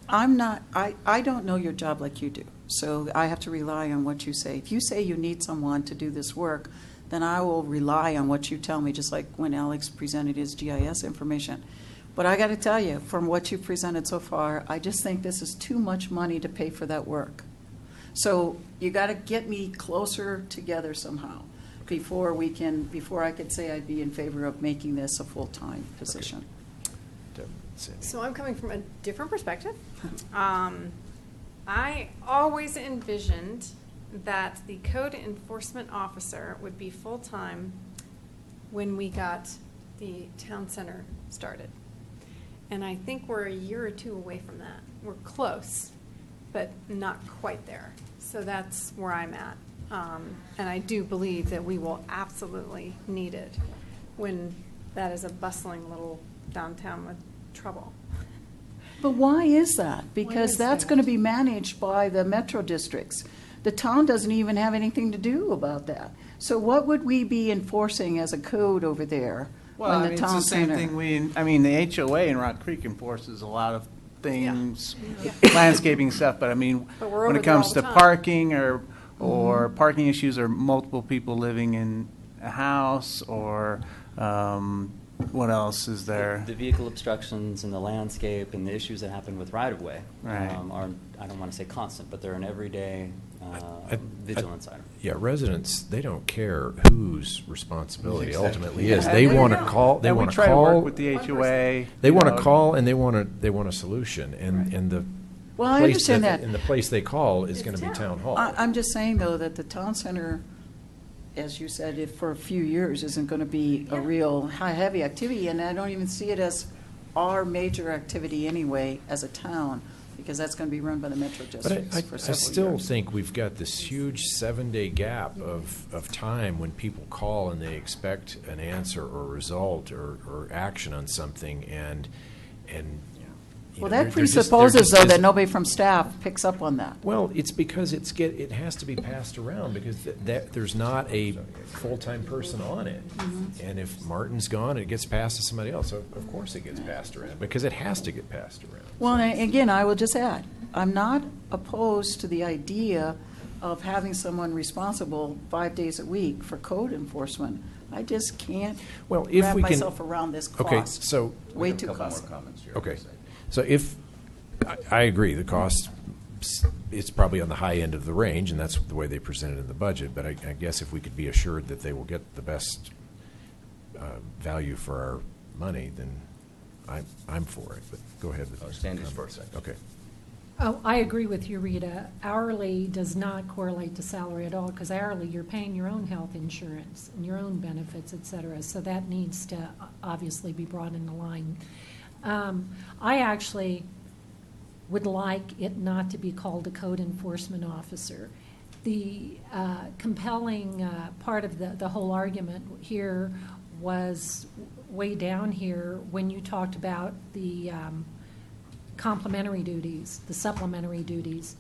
I don't know your job like you do, so I have to rely on what you say. If you say you need someone to do this work, then I will rely on what you tell me, just like when Alex presented his GIS information. But I got to tell you, from what you've presented so far, I just think this is too much money to pay for that work. So you got to get me closer together somehow before I could say I'd be in favor of making this a full-time position. Deb, Sandy. So I'm coming from a different perspective. I always envisioned that the code enforcement officer would be full-time when we got the town center started. And I think we're a year or two away from that. We're close, but not quite there. So that's where I'm at. And I do believe that we will absolutely need it when that is a bustling little downtown with trouble. But why is that? Because is that's that? going to be managed by the metro districts. The town doesn't even have anything to do about that. So what would we be enforcing as a code over there Well, on I the mean, it's town the same center? thing the HOA in Rock Creek enforces a lot of things, landscaping stuff, but I mean, But we're when over it there all comes the to time. parking or parking issues or multiple people living in a house or, what else is there? The vehicle obstructions and the landscape and the issues that happen with right-of-way Right. are, I don't want to say constant, but they're an everyday vigilance item. Yeah, residents, they don't care whose responsibility Exactly. ultimately is. Yeah, They there you want to go. call, they And we want to try to work call, with the HOA. they you want to know. call and they want a solution. And the Well, I place understand that. And the place they call is It's going to be town. town hall. I'm just saying, though, that the town center, as you said, if for a few years isn't going to be a real heavy activity, and I don't even see it as our major activity anyway as a town, because that's going to be run by the metro But districts I for several still years. think we've got this huge 7-day gap of time when people call and they expect an answer or result or action on something and you Well, know, that there just presupposes, though, that isn't- nobody from staff picks up on that. Well, it's because it has to be passed around because there's not a full-time person on it. Mm-hmm. And if Martin's gone, it gets passed to somebody else. So of course it gets passed around because it has to get passed around. Well, and again, I will just add, I'm not opposed to the idea of having someone responsible 5 days a week for code enforcement. I just can't Well, if wrap we can- myself around this Okay, cost. so Way We have a too couple more costly. comments here. Okay, so I agree, the cost, it's probably on the high end of the range, and that's the way they present it in the budget, but I guess if we could be assured that they will get the best value for our money, then I'm for it, but go ahead with your Sandy's comment. first. Okay. Oh, I agree with you, Rita. Hourly does not correlate to salary at all, because hourly, you're paying your own health insurance and your own benefits, et cetera, so that needs to obviously be brought into line. I actually would like it not to be called a code enforcement officer. The compelling part of the whole argument here was way down here when you talked about the complementary duties, the supplementary duties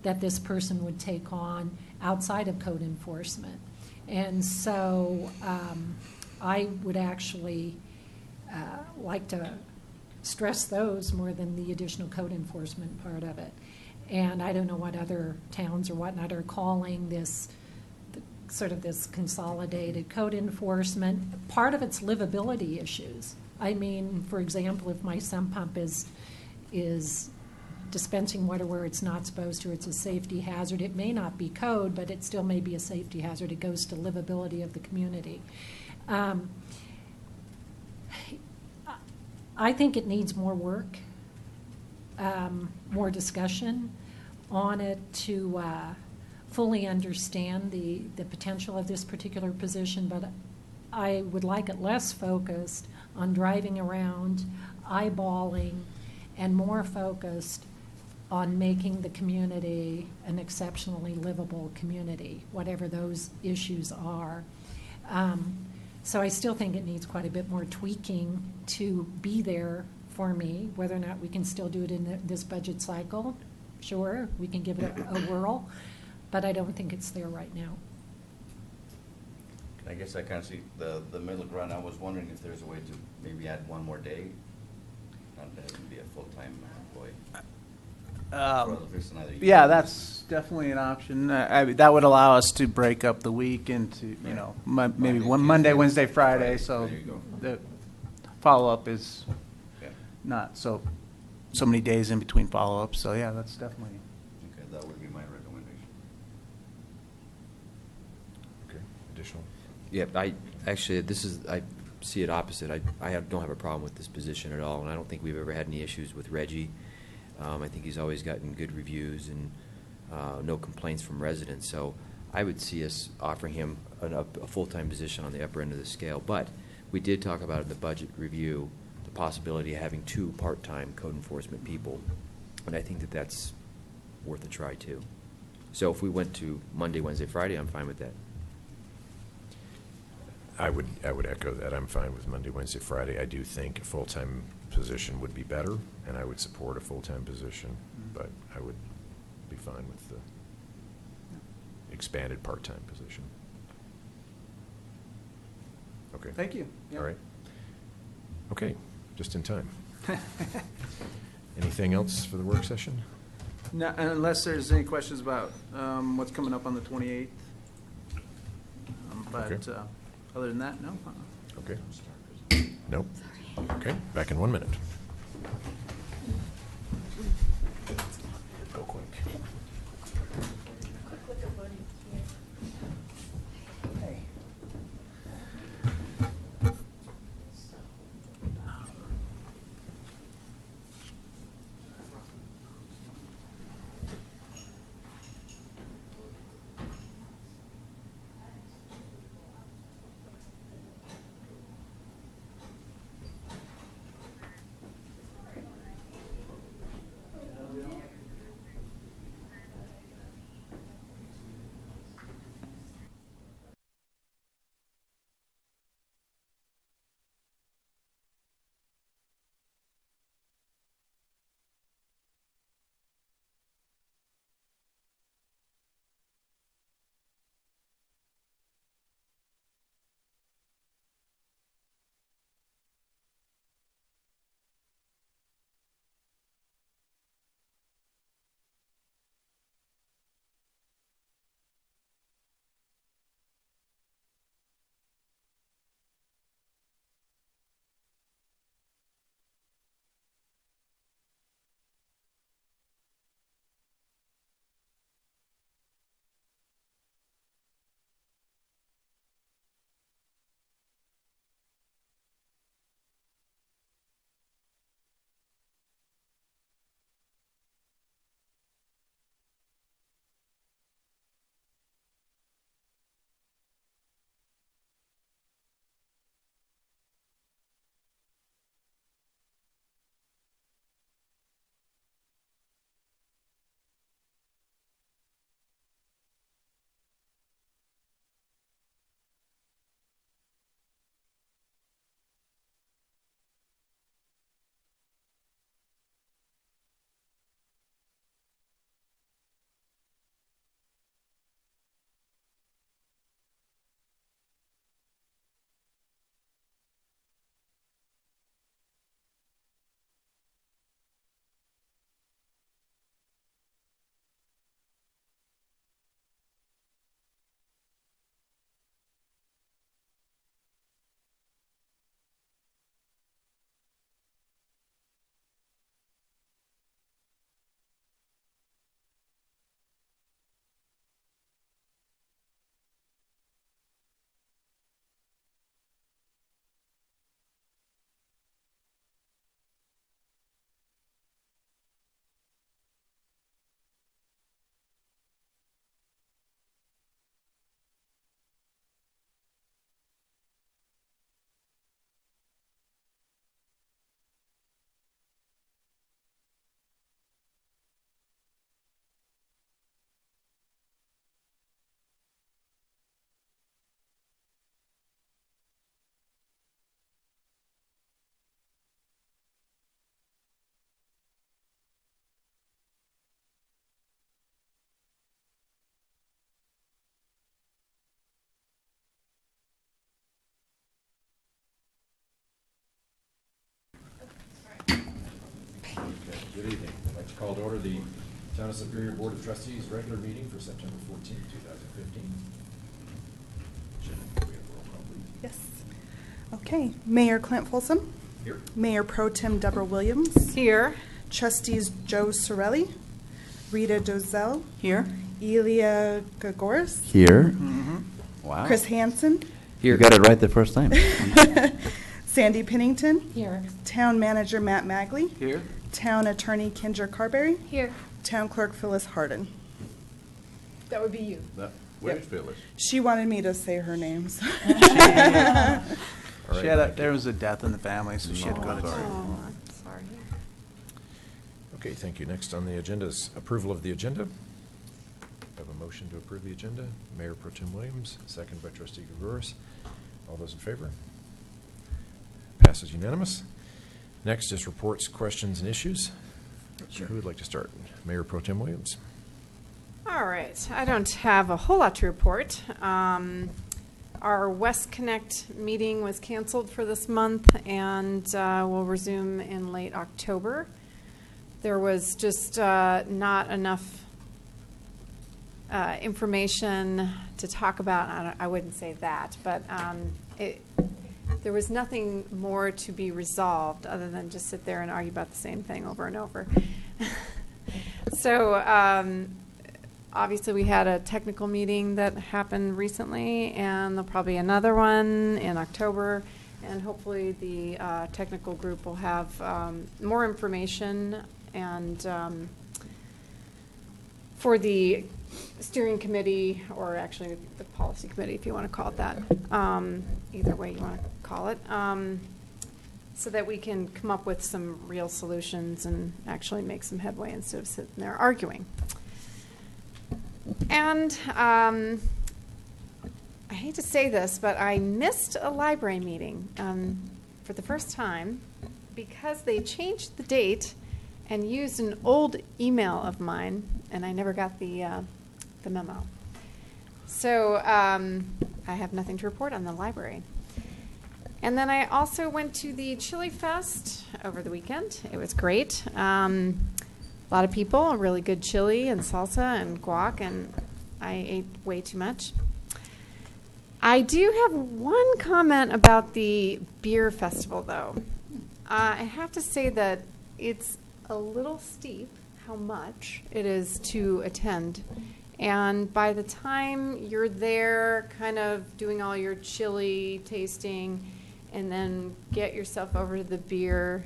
that this person would take on outside of code enforcement. And so I would actually like to stress those more than the additional code enforcement part of it. And I don't know what other towns or whatnot are calling this, sort of this consolidated code enforcement. Part of it's livability issues. I mean, for example, if my sump pump is dispensing water where it's not supposed to, it's a safety hazard. It may not be code, but it still may be a safety hazard. It goes to livability of the community. I think it needs more work, more discussion on it to fully understand the potential of this particular position, but I would like it less focused on driving around, eyeballing, and more focused on making the community an exceptionally livable community, whatever those issues are. So I still think it needs quite a bit more tweaking to be there for me. Whether or not we can still do it in this budget cycle, sure, we can give it a whirl, but I don't think it's there right now. I guess I kind of see the middle ground. I was wondering if there's a way to maybe add one more day, not that it would be a full-time employee. Or at least another year. Yeah, that's definitely an option. That would allow us to break up the week into, you know, maybe one Monday, Tuesday, Wednesday, Friday, so There you go. the follow-up is Yeah. not so many days in between follow-ups, so yeah, that's definitely. Okay, that would be my recommendation. Okay, additional? Yeah, I see it opposite. I don't have a problem with this position at all, and I don't think we've ever had any issues with Reggie. I think he's always gotten good reviews and no complaints from residents. So I would see us offering him a full-time position on the upper end of the scale. But we did talk about in the budget review the possibility of having 2 part-time code enforcement people, and I think that that's worth a try too. So if we went to Monday, Wednesday, Friday, I'm fine with that. I would echo that. I'm fine with Monday, Wednesday, Friday. I do think a full-time position would be better, and I would support a full-time position, but I would be fine with the expanded part-time position. Okay. Thank you. Yeah. All right. Okay, just in time. Anything else for the work session? No, unless there's any questions about what's coming up on the 28th. But Okay. other than that, no. Okay. Nope. Okay, back in 1 minute. Go quick. Good evening. I'd like to call to order the Town of Superior Board of Trustees regular meeting for September 14th, 2015. Jen, can we have a roll call, please? Yes. Okay. Mayor Clint Folsom. Here. Mayor Pro Tem Deborah Williams. Here. Trustees Joe Sorelli. Rita Dozell. Here? Elia Gagoris. Here. Wow. Chris Hansen. You got it right the first time. Sandy Pennington. Here. Town Manager Matt Magley. Here. Town Attorney Kendra Carberry. Here. Town Clerk Phyllis Harden. That would be you. Where's Phyllis? She wanted me to say her names. All right, There was a death in the family, so she had to go to. Oh, sorry. Okay, thank you. Next on the agenda is approval of the agenda. Have a motion to approve the agenda. Mayor Pro Tem Williams, second by Trustee Gregouris. All those in favor? Passes unanimous. Next is reports, questions, and issues. Who would like to start? Mayor Pro Tem Williams. All right, I don't have a whole lot to report. Our West Connect meeting was canceled for this month and will resume in late October. There was just not enough information to talk about. I wouldn't say that, but there was nothing more to be resolved other than just sit there and argue about the same thing over and over. So obviously we had a technical meeting that happened recently, and there'll probably be another one in October, and hopefully the technical group will have more information and for the steering committee, or actually the policy committee, if you want to call it that, either way you want to call it, so that we can come up with some real solutions and actually make some headway instead of sitting there arguing. And I hate to say this, but I missed a library meeting for the first time because they changed the date and used an old email of mine, and I never got the memo. So I have nothing to report on the library. And then I also went to the Chili Fest over the weekend. It was great. A lot of people, really good chili and salsa and guac, and I ate way too much. I do have one comment about the beer festival, though. I have to say that it's a little steep how much it is to attend. And by the time you're there kind of doing all your chili tasting and then get yourself over to the beer,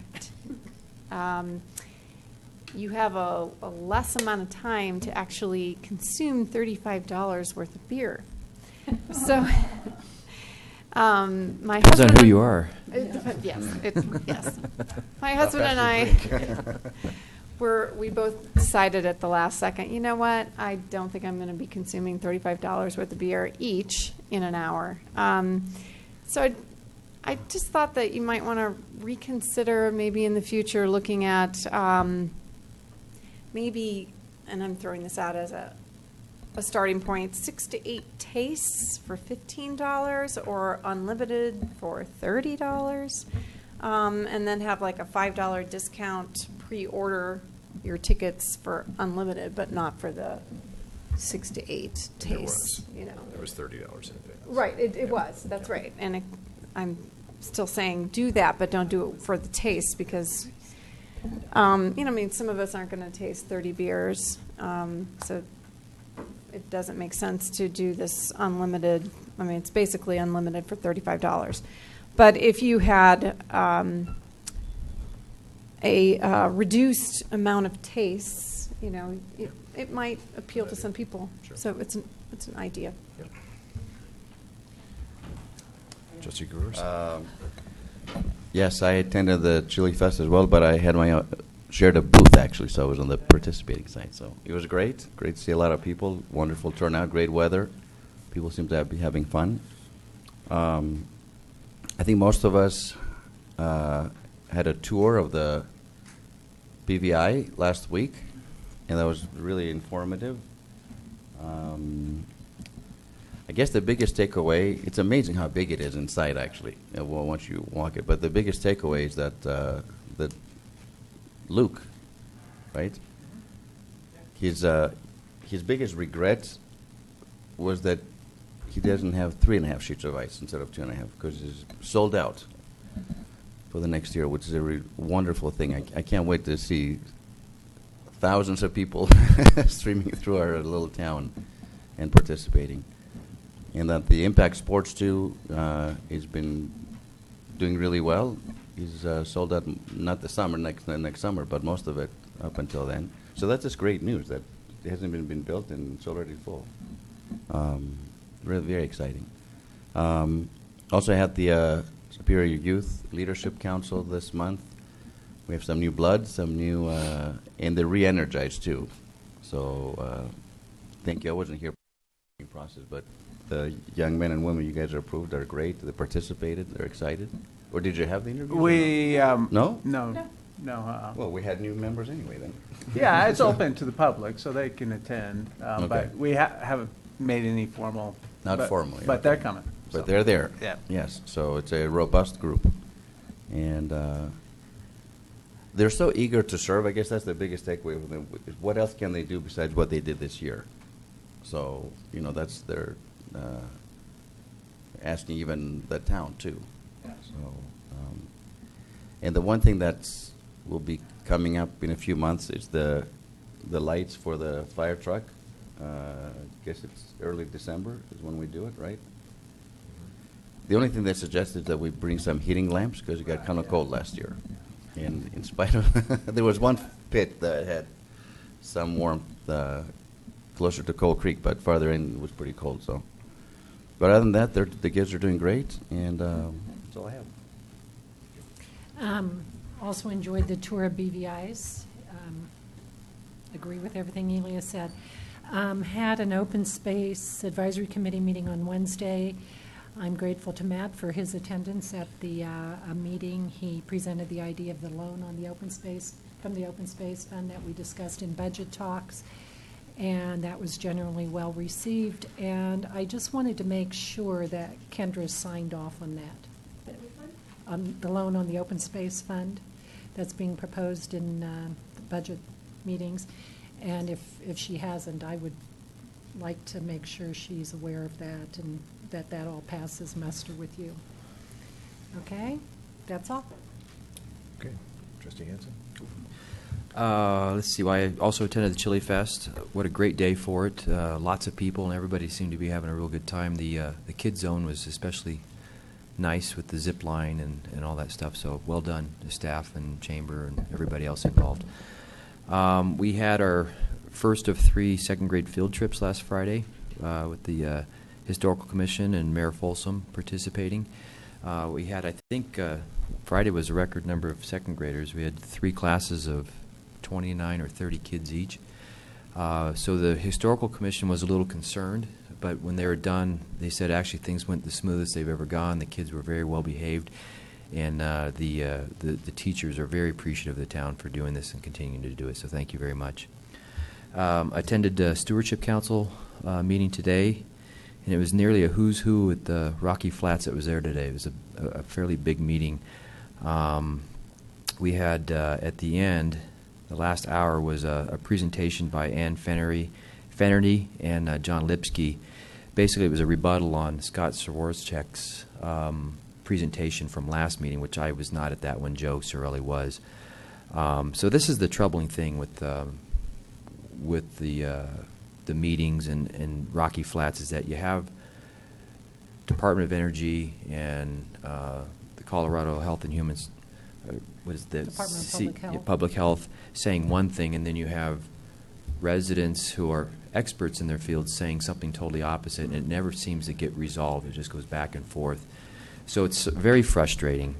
you have a less amount of time to actually consume $35 worth of beer. So my Depends on husband who you are. Yes. My husband and I we both decided at the last second, you know what, I don't think I'm going to be consuming $35 worth of beer each in an hour. So I just thought that you might want to reconsider maybe in the future looking at maybe, and I'm throwing this out as a starting point, 6 to 8 tastes for $15 or unlimited for $30. And then have like a $5 discount, pre-order your tickets for unlimited, but not for the 6 to 8 tastes. There was $30 in advance. Right, it was. That's right. And I'm still saying do that, but don't do it for the taste because, some of us aren't going to taste 30 beers, so it doesn't make sense to do this unlimited. It's basically unlimited for $35. But if you had a reduced amount of tastes, it might appeal to some people. Sure. So it's an idea. Yep. Trustee Gregouris? Yes, I attended the Chili Fest as well, but I had shared a booth actually, so I was on the participating side. So it was great to see a lot of people, wonderful turnout, great weather. People seem to be having fun. I think most of us had a tour of the BVI last week, and that was really informative. I guess the biggest takeaway, it's amazing how big it is inside actually, once you walk it, but the biggest takeaway is that Luke right? His biggest regret was that he doesn't have 3.5 sheets of ice instead of 2.5 because it's sold out for the next year, which is a wonderful thing. I can't wait to see thousands of people streaming through our little town and participating. And that the Impact Sports too has been doing really well. He's sold out not the summer next summer, but most of it up until then. So that's just great news that it hasn't been built and it's already full. Really very exciting. Also had the Superior Youth Leadership Council this month. We have some new blood, some new, and they're re-energized too. So thank you. I wasn't here for the process, but the young men and women you guys are approved are great. They participated. They're excited. Or did you have the interview? We, no? No. Well, we had new members anyway then. Yeah, it's open to the public, so they can attend. Okay. But we haven't made any formal. Not but- formally. But okay. they're coming. But so. they're there. Yeah. Yes. So it's a robust group. And they're so eager to serve. I guess that's the biggest takeaway from them. Is what else can they do besides what they did this year? So, that's their asking even the town too. So, and the one thing that's will be coming up in a few months is the lights for the fire truck. I guess it's early December is when we do it, right? The only thing they suggested is that we bring some heating lamps because it got kind of cold last year. And in spite of, there was one pit that had some warmth closer to Coal Creek, but farther in it was pretty cold. So, but other than that, the kids are doing great, and that's all I have. Also enjoyed the tour of BVI's. Agree with everything Elia said. Had an open space advisory committee meeting on Wednesday. I'm grateful to Matt for his attendance at the meeting. He presented the idea of the loan on the open space, from the open space fund that we discussed in budget talks, and that was generally well received. And I just wanted to make sure that Kendra signed off on that. The loan on the open space fund that's being proposed in the budget meetings. And if she hasn't, I would like to make sure she's aware of that and that all passes muster with you. Okay? That's all. Okay. Trustee Hanson? Let's see. Well, I also attended the Chili Fest. What a great day for it. Lots of people, and everybody seemed to be having a real good time. The kids zone was especially nice with the zip line and all that stuff. So well done, the staff and chamber and everybody else involved. We had our first of 3 second-grade field trips last Friday with the Historical Commission and Mayor Folsom participating. We had, I think, Friday was a record number of second graders. We had 3 classes of 29 or 30 kids each. So the Historical Commission was a little concerned, but when they were done, they said actually things went the smoothest they've ever gone. The kids were very well behaved, and the teachers are very appreciative of the town for doing this and continuing to do it. So thank you very much. Attended Stewardship Council meeting today, and it was nearly a who's who at the Rocky Flats that was there today. It was a fairly big meeting. We had at the end, the last hour was a presentation by Ann Fennerty and John Lipsky. Basically, it was a rebuttal on Scott Swarzczek's presentation from last meeting, which I was not at that one. Joe Sorelli was. So this is the troubling thing with the meetings in Rocky Flats is that you have Department of Energy and the Colorado Health and Human Department of Public Health. Public Health saying one thing, and then you have residents who are experts in their field saying something totally opposite, and it never seems to get resolved. It just goes back and forth. So it's very frustrating.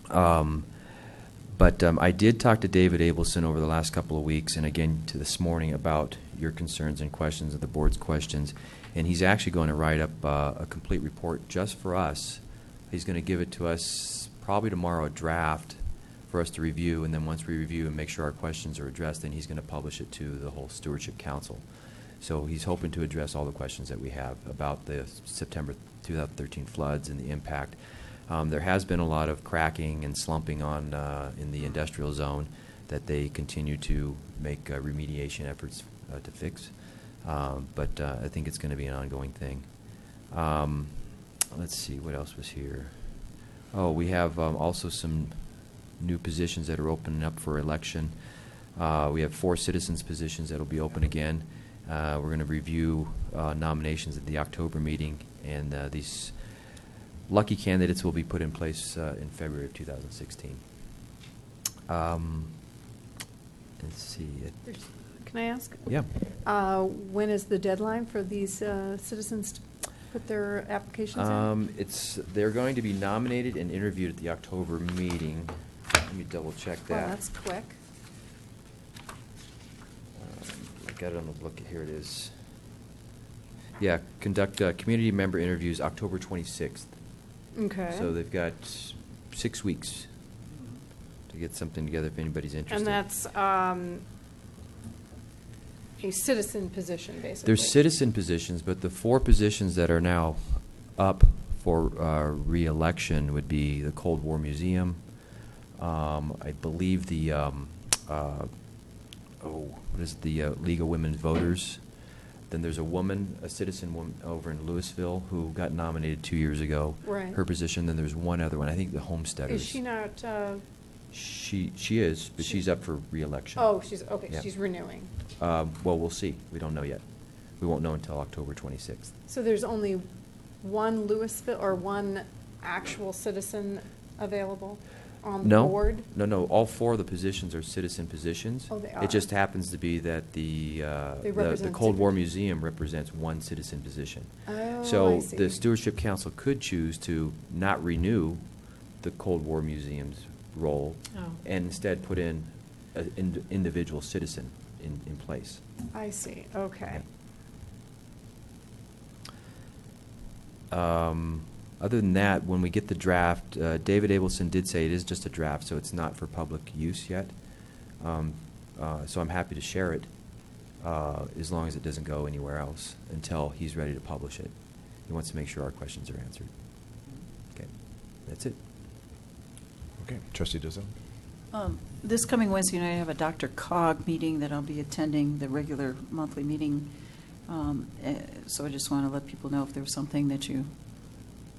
But I did talk to David Abelson over the last couple of weeks, and again to this morning, about your concerns and questions of the board's questions. And he's actually going to write up a complete report just for us. He's going to give it to us probably tomorrow, a draft for us to review, and then once we review and make sure our questions are addressed, then he's going to publish it to the whole Stewardship Council. So he's hoping to address all the questions that we have about the September 2013 floods and the impact. There has been a lot of cracking and slumping on in the industrial zone. that they continue to make remediation efforts to fix. But I think it's going to be an ongoing thing. Let's see, what else was here? Oh, we have also some new positions that are opening up for election. We have 4 citizens positions that will be open again. We're going to review nominations at the October meeting, and these lucky candidates will be put in place in February of 2016. Let's see. Can I ask? Yeah. When is the deadline for these citizens to put their applications in? They're going to be nominated and interviewed at the October meeting. Let me double check that. Well, that's quick. I got it on the book. Here it is. Yeah, conduct community member interviews October 26th. Okay. So they've got 6 weeks to get something together if anybody's interested. And that's a citizen position, basically. There's citizen positions, but the 4 positions that are now up for re-election would be the Cold War Museum. I believe the League of Women Voters. Then there's a citizen woman over in Louisville who got nominated 2 years ago. Right. Her position. Then there's one other one. I think the Homesteaders. Is she not? She is, but she's up for re-election. Oh, she's okay. Yeah. She's renewing. Well, we'll see. We don't know yet. We won't know until October 26th. So there's only one Louisville or one actual citizen available on the board? No. All 4 of the positions are citizen positions. Oh, they are. It just happens to be that the represent Cold War different- Museum represents one citizen position. Oh, So I see. the Stewardship Council could choose to not renew the Cold War Museum's role Oh. and instead put in an individual citizen in place. I see. Okay. Other than that, when we get the draft, David Abelson did say it is just a draft, so it's not for public use yet. So I'm happy to share it as long as it doesn't go anywhere else until he's ready to publish it. He wants to make sure our questions are answered. Okay, that's it. Okay, Trustee Dizzo. This coming Wednesday night, I have a Dr. Cog meeting that I'll be attending, the regular monthly meeting. So I just want to let people know if there's something that you,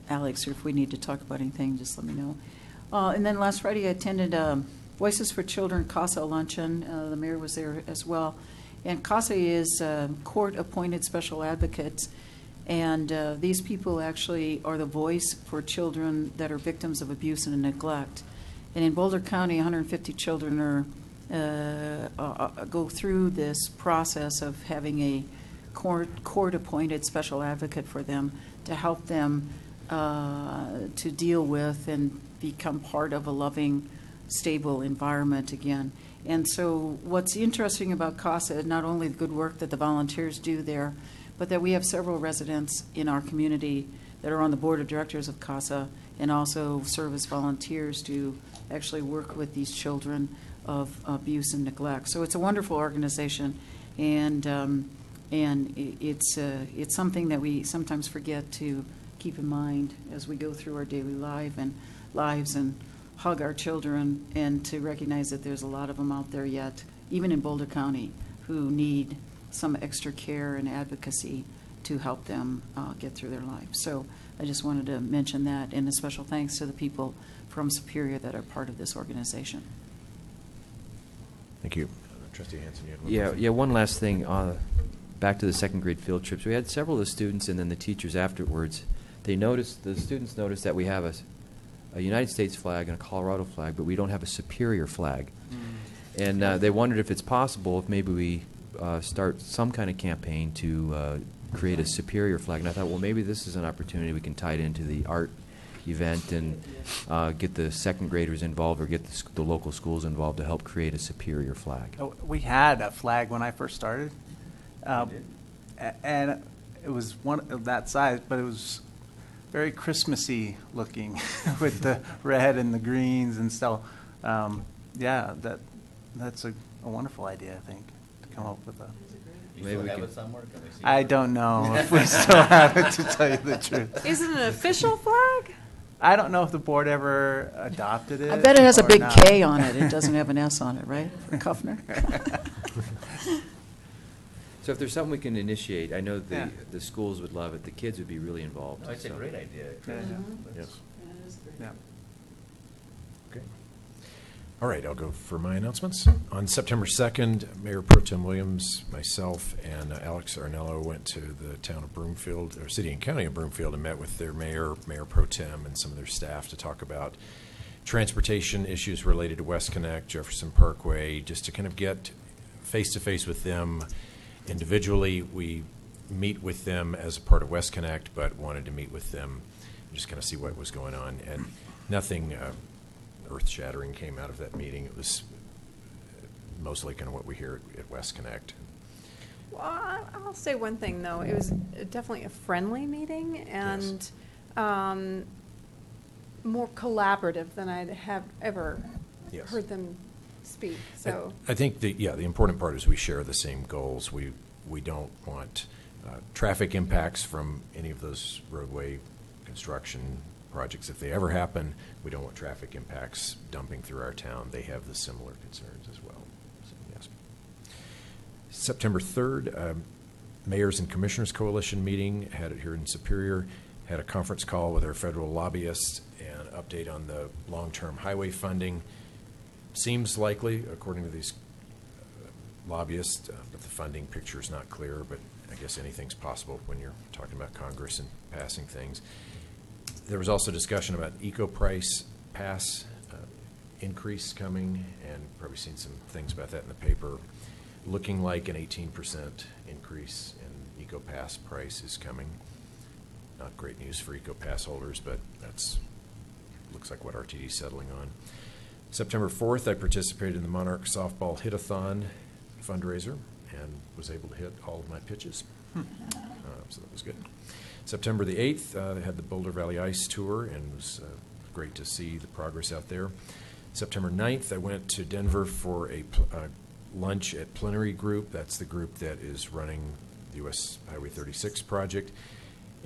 Alex, or if we need to talk about anything, just let me know. And then last Friday, I attended Voices for Children CASA luncheon. The mayor was there as well. And CASA is court-appointed special advocates. And these people actually are the voice for children that are victims of abuse and neglect. And in Boulder County, 150 children go through this process of having a court-appointed special advocate for them to help them to deal with and become part of a loving, stable environment again. And so what's interesting about CASA is not only the good work that the volunteers do there, but that we have several residents in our community that are on the board of directors of CASA and also serve as volunteers to actually work with these children of abuse and neglect. So it's a wonderful organization, and it's something that we sometimes forget to keep in mind as we go through our daily lives and hug our children, and to recognize that there's a lot of them out there yet, even in Boulder County, who need some extra care and advocacy to help them get through their lives. So I just wanted to mention that, and a special thanks to the people from Superior that are part of this organization. Thank you. Trustee Hanson, you had one Yeah, more thing? yeah. One last thing. Back to the second grade field trips. We had several of the students and then the teachers afterwards. The students noticed that we have a United States flag and a Colorado flag, but we don't have a Superior flag. And they wondered if it's possible if maybe we start some kind of campaign to create a Superior flag. And I thought, well, maybe this is an opportunity we can tie it into the art event and get the second graders involved, or get the local schools involved to help create a Superior flag. Oh, we had a flag when I first started, and it was one of that size, but it was very Christmassy looking with the red and the greens, and so yeah, that's a wonderful idea, I think, to come up with a. Maybe we can. I don't know if we still have it, to tell you the truth. Is it an official flag? I don't know if the board ever adopted it. I bet it has a or big not. K on it. It doesn't have an S on it, right? For Kuffner? So if there's something we can initiate, I know Yeah. the schools would love it, the kids would be really involved. No, it's a so. great idea. Yeah. Yep. Yeah. Okay. All right, I'll go for my announcements. On September 2nd, Mayor Pro Tem Williams, myself, and Alex Arnello went to the town of Broomfield, or city and county of Broomfield, and met with their mayor, Mayor Pro Tem, and some of their staff to talk about transportation issues related to West Connect, Jefferson Parkway, just to kind of get face-to-face with them individually. We meet with them as a part of West Connect, but wanted to meet with them, just kind of see what was going on. And nothing earth-shattering came out of that meeting. It was mostly kind of what we hear at West Connect. Well, I'll say one thing, though. It was definitely a friendly meeting and more collaborative than I'd have ever Yes. heard them speak. So I think the important part is we share the same goals. We don't want traffic impacts from any of those roadway construction projects. If they ever happen, we don't want traffic impacts dumping through our town. They have the similar concerns as well. So, yes. September 3rd, Mayors and Commissioners Coalition meeting, had it here in Superior, had a conference call with our federal lobbyists and update on the long-term highway funding. Seems likely, according to these lobbyists, but the funding picture is not clear, but I guess anything's possible when you're talking about Congress and passing things. There was also discussion about eco-price pass increase coming, and probably seen some things about that in the paper. Looking like an 18% increase in eco-pass price is coming. Not great news for eco-pass holders, but that's looks like what RTD is settling on. September 4th, I participated in the Monarch Softball Hit-a-thon fundraiser and was able to hit all of my pitches. So that was good. September the 8th, I had the Boulder Valley Ice Tour, and it was great to see the progress out there. September 9th, I went to Denver for a lunch at Plenary Group. That's the group that is running the U.S. Highway 36 project.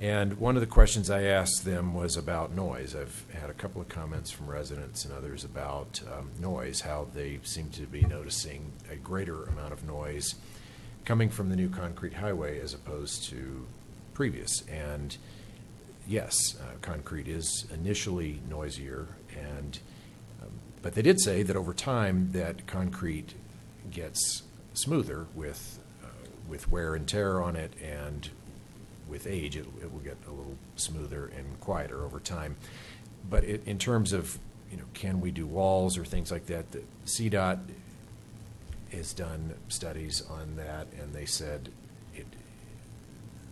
And one of the questions I asked them was about noise. I've had a couple of comments from residents and others about noise, how they seem to be noticing a greater amount of noise coming from the new concrete highway as opposed to previous. And yes, concrete is initially noisier, and but they did say that over time that concrete gets smoother with wear and tear on it, and with age, it will get a little smoother and quieter over time. But in terms of, can we do walls or things like that, the CDOT has done studies on that, and they said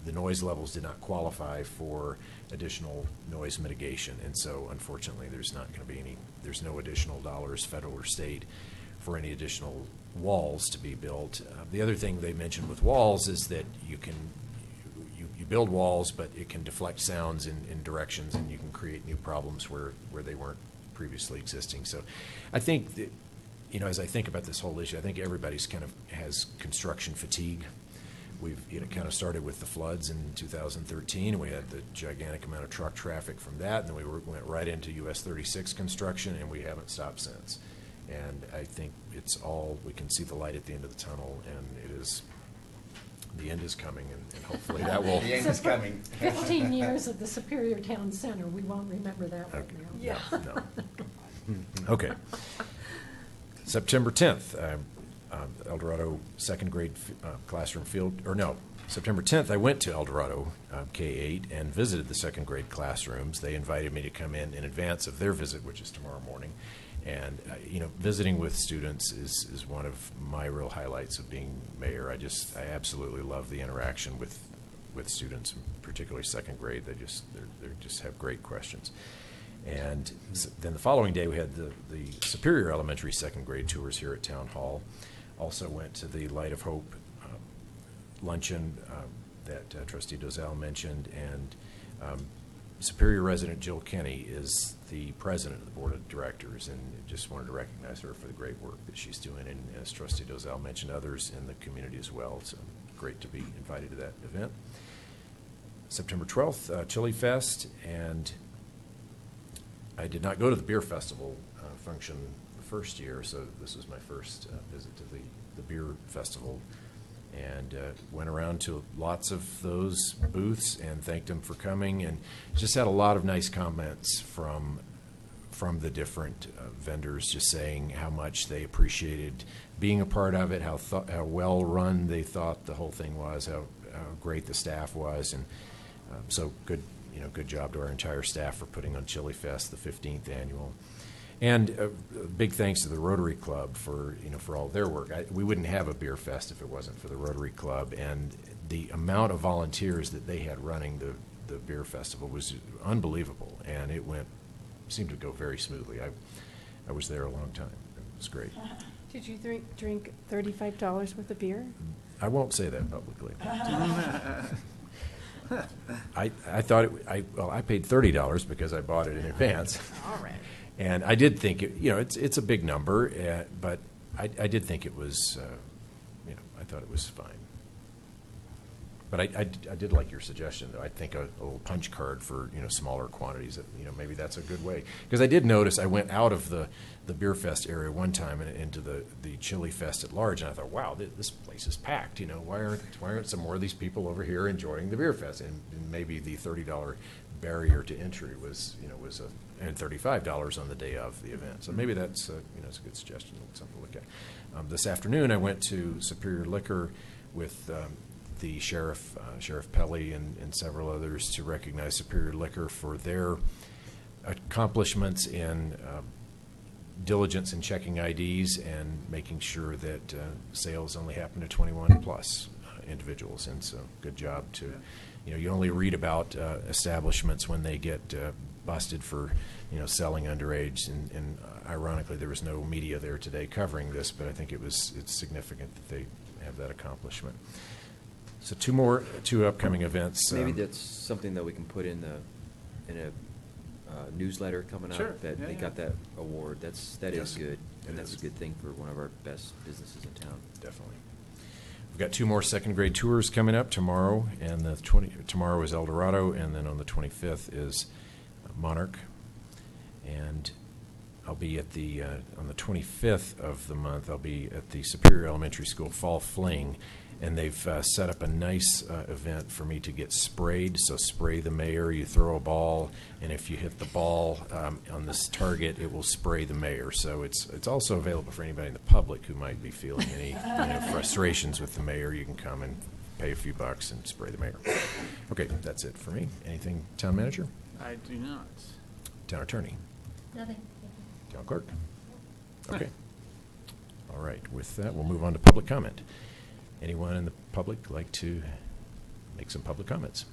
the noise levels did not qualify for additional noise mitigation. And so, unfortunately, there's not going to be there's no additional dollars, federal or state, for any additional walls to be built. The other thing they mentioned with walls is that you build walls, but it can deflect sounds in directions, and you can create new problems where they weren't previously existing. So I think that, as I think about this whole issue, I think everybody's kind of has construction fatigue. We've kind of started with the floods in 2013, and we had the gigantic amount of truck traffic from that, and then we went right into US 36 construction, and we haven't stopped since. And I think we can see the light at the end of the tunnel, and the end is coming, and hopefully that will. The end is coming. 15 years at the Superior Town Center, we won't remember that one now. No. Okay. September 10th, El Dorado second grade classroom field, September 10th, I went to El Dorado K-8 and visited the second grade classrooms. They invited me to come in advance of their visit, which is tomorrow morning. And, visiting with students is one of my real highlights of being mayor. I absolutely love the interaction with students, particularly second grade. They just have great questions. And then the following day, we had the Superior Elementary second grade tours here at Town Hall. Also went to the Light of Hope luncheon that Trustee Dozal mentioned, and Superior resident Jill Kenny is the president of the board of directors, and just wanted to recognize her for the great work that she's doing. And as Trustee Dozal mentioned, others in the community as well. So great to be invited to that event. September 12th, Chili Fest, and I did not go to the beer festival function the first year, so this was my first visit to the beer festival, and went around to lots of those booths and thanked them for coming, and just had a lot of nice comments from the different vendors, just saying how much they appreciated being a part of it, how well run they thought the whole thing was, how great the staff was, and so good job to our entire staff for putting on Chili Fest, the 15th annual. And big thanks to the Rotary Club for all their work. We wouldn't have a beer fest if it wasn't for the Rotary Club, and the amount of volunteers that they had running the beer festival was unbelievable, and it seemed to go very smoothly. I was there a long time. It was great. Did you drink $35 worth of beer? I won't say that publicly. I thought I paid $30 because I bought it in advance. All right. And I did think it's a big number, but I did think it was, I thought it was fine. But I did like your suggestion, though. I think a little punch card for smaller quantities. Maybe that's a good way. Because I did notice I went out of the beer fest area one time and into the Chili Fest at large, and I thought, wow, this place is packed. Why aren't some more of these people over here enjoying the beer fest? And maybe the $30 barrier to entry was and $35 on the day of the event. So maybe that's it's a good suggestion, something to look at. This afternoon, I went to Superior Liquor with the Sheriff Pelly and several others to recognize Superior Liquor for their accomplishments in diligence in checking IDs and making sure that sales only happen to 21 plus individuals. And so good job to, you only read about establishments when they get busted for selling underage, and ironically there was no media there today covering this, but I think it's significant that they have that accomplishment. So two upcoming events. Maybe that's something that we can put in a newsletter coming Sure. up, that Yeah, they yeah. got that award. That Yes, is good, it and that's is. a good thing for one of our best businesses in town. Definitely. We've got two more second grade tours coming up tomorrow, and tomorrow is El Dorado, and then on the 25th is Monarch. And I'll be at on the 25th of the month, I'll be at the Superior Elementary School Fall Fling, and they've set up a nice event for me to get sprayed. So spray the mayor, you throw a ball, and if you hit the ball on this target, it will spray the mayor. So it's also available for anybody in the public who might be feeling any frustrations with the mayor. You can come and pay a few bucks and spray the mayor. Okay, that's it for me. Anything, Town Manager? I do not. Town Attorney? Nothing. Town Clerk? Okay. All right, with that, we'll move on to public comment. Anyone in the public like to make some public comments?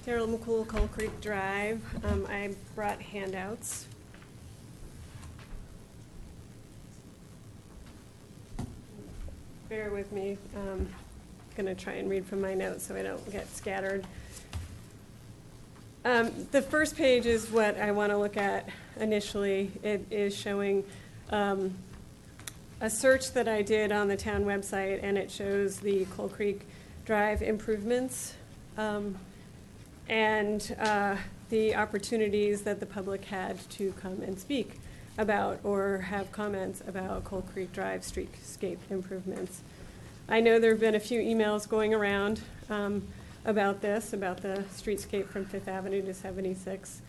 Daryl McCool, Coal Creek Drive. I brought handouts. Bear with me. I'm going to try and read from my notes so I don't get scattered. The first page is what I want to look at initially. It is showing a search that I did on the town website, and it shows the Coal Creek Drive improvements and the opportunities that the public had to come and speak about or have comments about Coal Creek Drive streetscape improvements. I know there have been a few emails going around about this, about the streetscape from 5th Avenue to 76.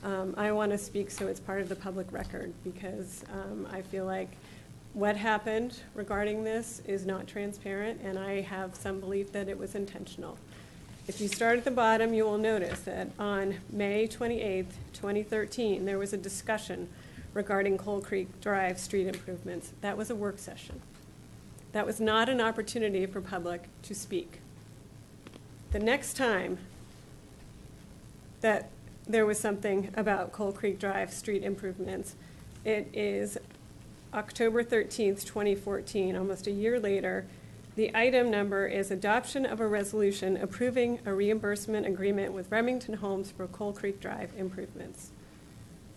I want to speak so it's part of the public record, because I feel like what happened regarding this is not transparent, and I have some belief that it was intentional. If you start at the bottom, you will notice that on May 28th, 2013, there was a discussion regarding Coal Creek Drive street improvements. That was a work session. That was not an opportunity for public to speak. The next time that there was something about Coal Creek Drive street improvements, it is October 13th, 2014, almost a year later. The item number is adoption of a resolution approving a reimbursement agreement with Remington Homes for Coal Creek Drive improvements.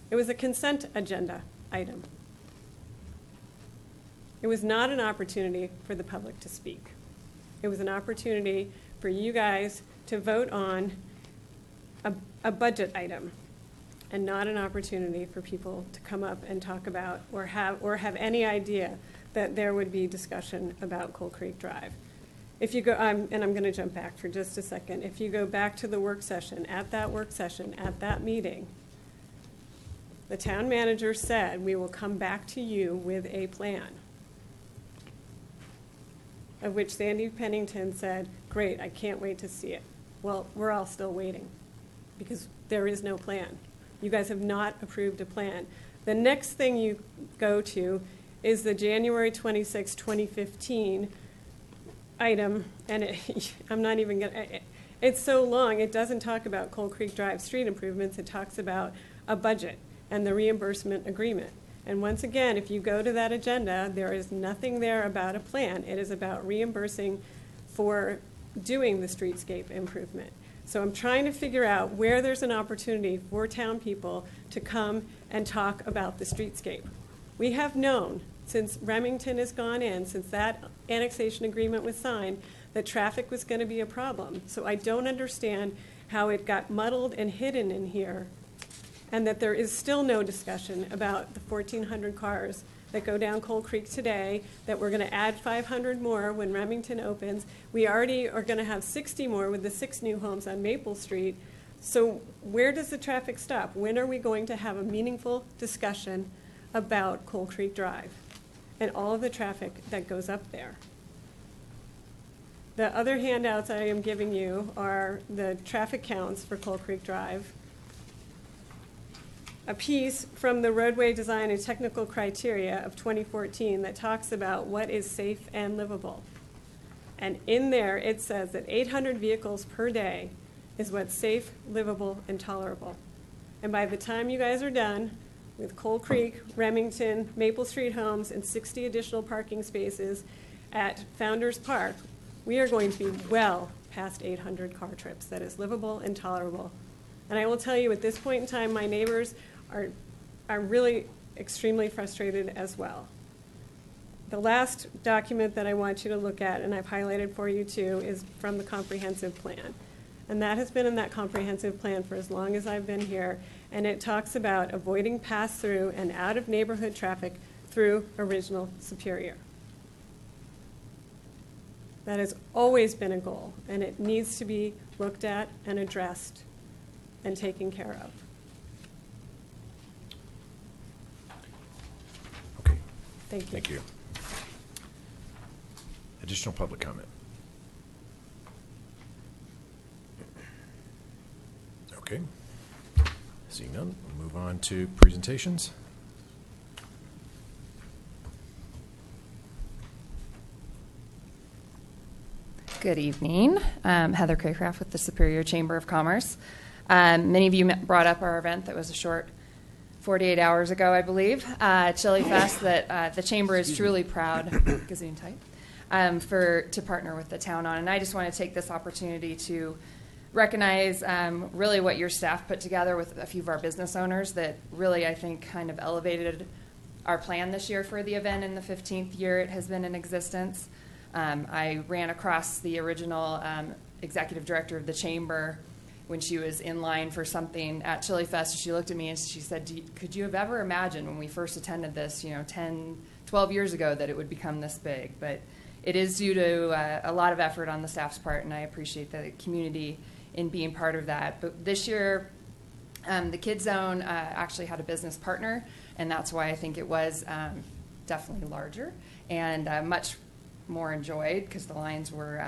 It was a consent agenda item. It was not an opportunity for the public to speak. It was an opportunity for you guys to vote on a budget item and not an opportunity for people to come up and talk about or have any idea that there would be discussion about Coal Creek Drive. If you go, and I'm going to jump back for just a second. If you go back to the work session, at that meeting, the town manager said, we will come back to you with a plan. Of which Sandy Pennington said, great, I can't wait to see it. Well, we're all still waiting because there is no plan. You guys have not approved a plan. The next thing you go to is the January 26, 2015 item, and I'm not even going to, it's so long, it doesn't talk about Coal Creek Drive street improvements, it talks about a budget and the reimbursement agreement. And once again, if you go to that agenda, there is nothing there about a plan. It is about reimbursing for doing the streetscape improvement. So I'm trying to figure out where there's an opportunity for town people to come and talk about the streetscape. We have known since Remington has gone in, since that annexation agreement was signed, that traffic was going to be a problem. So I don't understand how it got muddled and hidden in here, and that there is still no discussion about the 1,400 cars that go down Coal Creek today, that we're going to add 500 more when Remington opens. We already are going to have 60 more with the 6 new homes on Maple Street. So where does the traffic stop? When are we going to have a meaningful discussion about Coal Creek Drive and all of the traffic that goes up there? The other handouts I am giving you are the traffic counts for Coal Creek Drive, a piece from the roadway design and technical criteria of 2014 that talks about what is safe and livable. And in there, it says that 800 vehicles per day is what's safe, livable, and tolerable. And by the time you guys are done with Coal Creek, Remington, Maple Street homes, and 60 additional parking spaces at Founders Park, we are going to be well past 800 car trips that is livable and tolerable. And I will tell you, at this point in time, my neighbors are really extremely frustrated as well. The last document that I want you to look at, and I've highlighted for you too, is from the comprehensive plan. And that has been in that comprehensive plan for as long as I've been here. And it talks about avoiding pass-through and out-of-neighborhood traffic through original Superior. That has always been a goal, and it needs to be looked at and addressed and taken care of. Okay. Thank you. Thank you. Additional public comment? Okay. Seeing none, we'll move on to presentations. Good evening. Heather Craycraft with the Superior Chamber of Commerce. Many of you brought up our event that was a short 48 hours ago, I believe, Chili Fest, that the Chamber is truly proud to partner with the town on. And I just want to take this opportunity to recognize really what your staff put together with a few of our business owners that really, I think, kind of elevated our plan this year for the event in the 15th year it has been in existence. I ran across the original executive director of the Chamber when she was in line for something at Chili Fest. She looked at me and she said, could you have ever imagined when we first attended this, 10, 12 years ago, that it would become this big? But it is due to a lot of effort on the staff's part, and I appreciate the community in being part of that. But this year, the Kids Zone actually had a business partner, and that's why I think it was definitely larger and much more enjoyed, because the lines were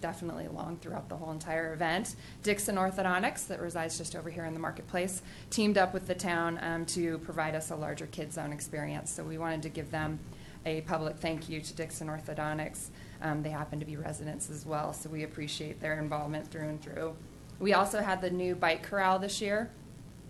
definitely long throughout the whole entire event. Dixon Orthodontics, that resides just over here in the marketplace, teamed up with the town to provide us a larger Kids Zone experience. So we wanted to give them a public thank you to Dixon Orthodontics. They happen to be residents as well, so we appreciate their involvement through and through. We also had the new bike corral this year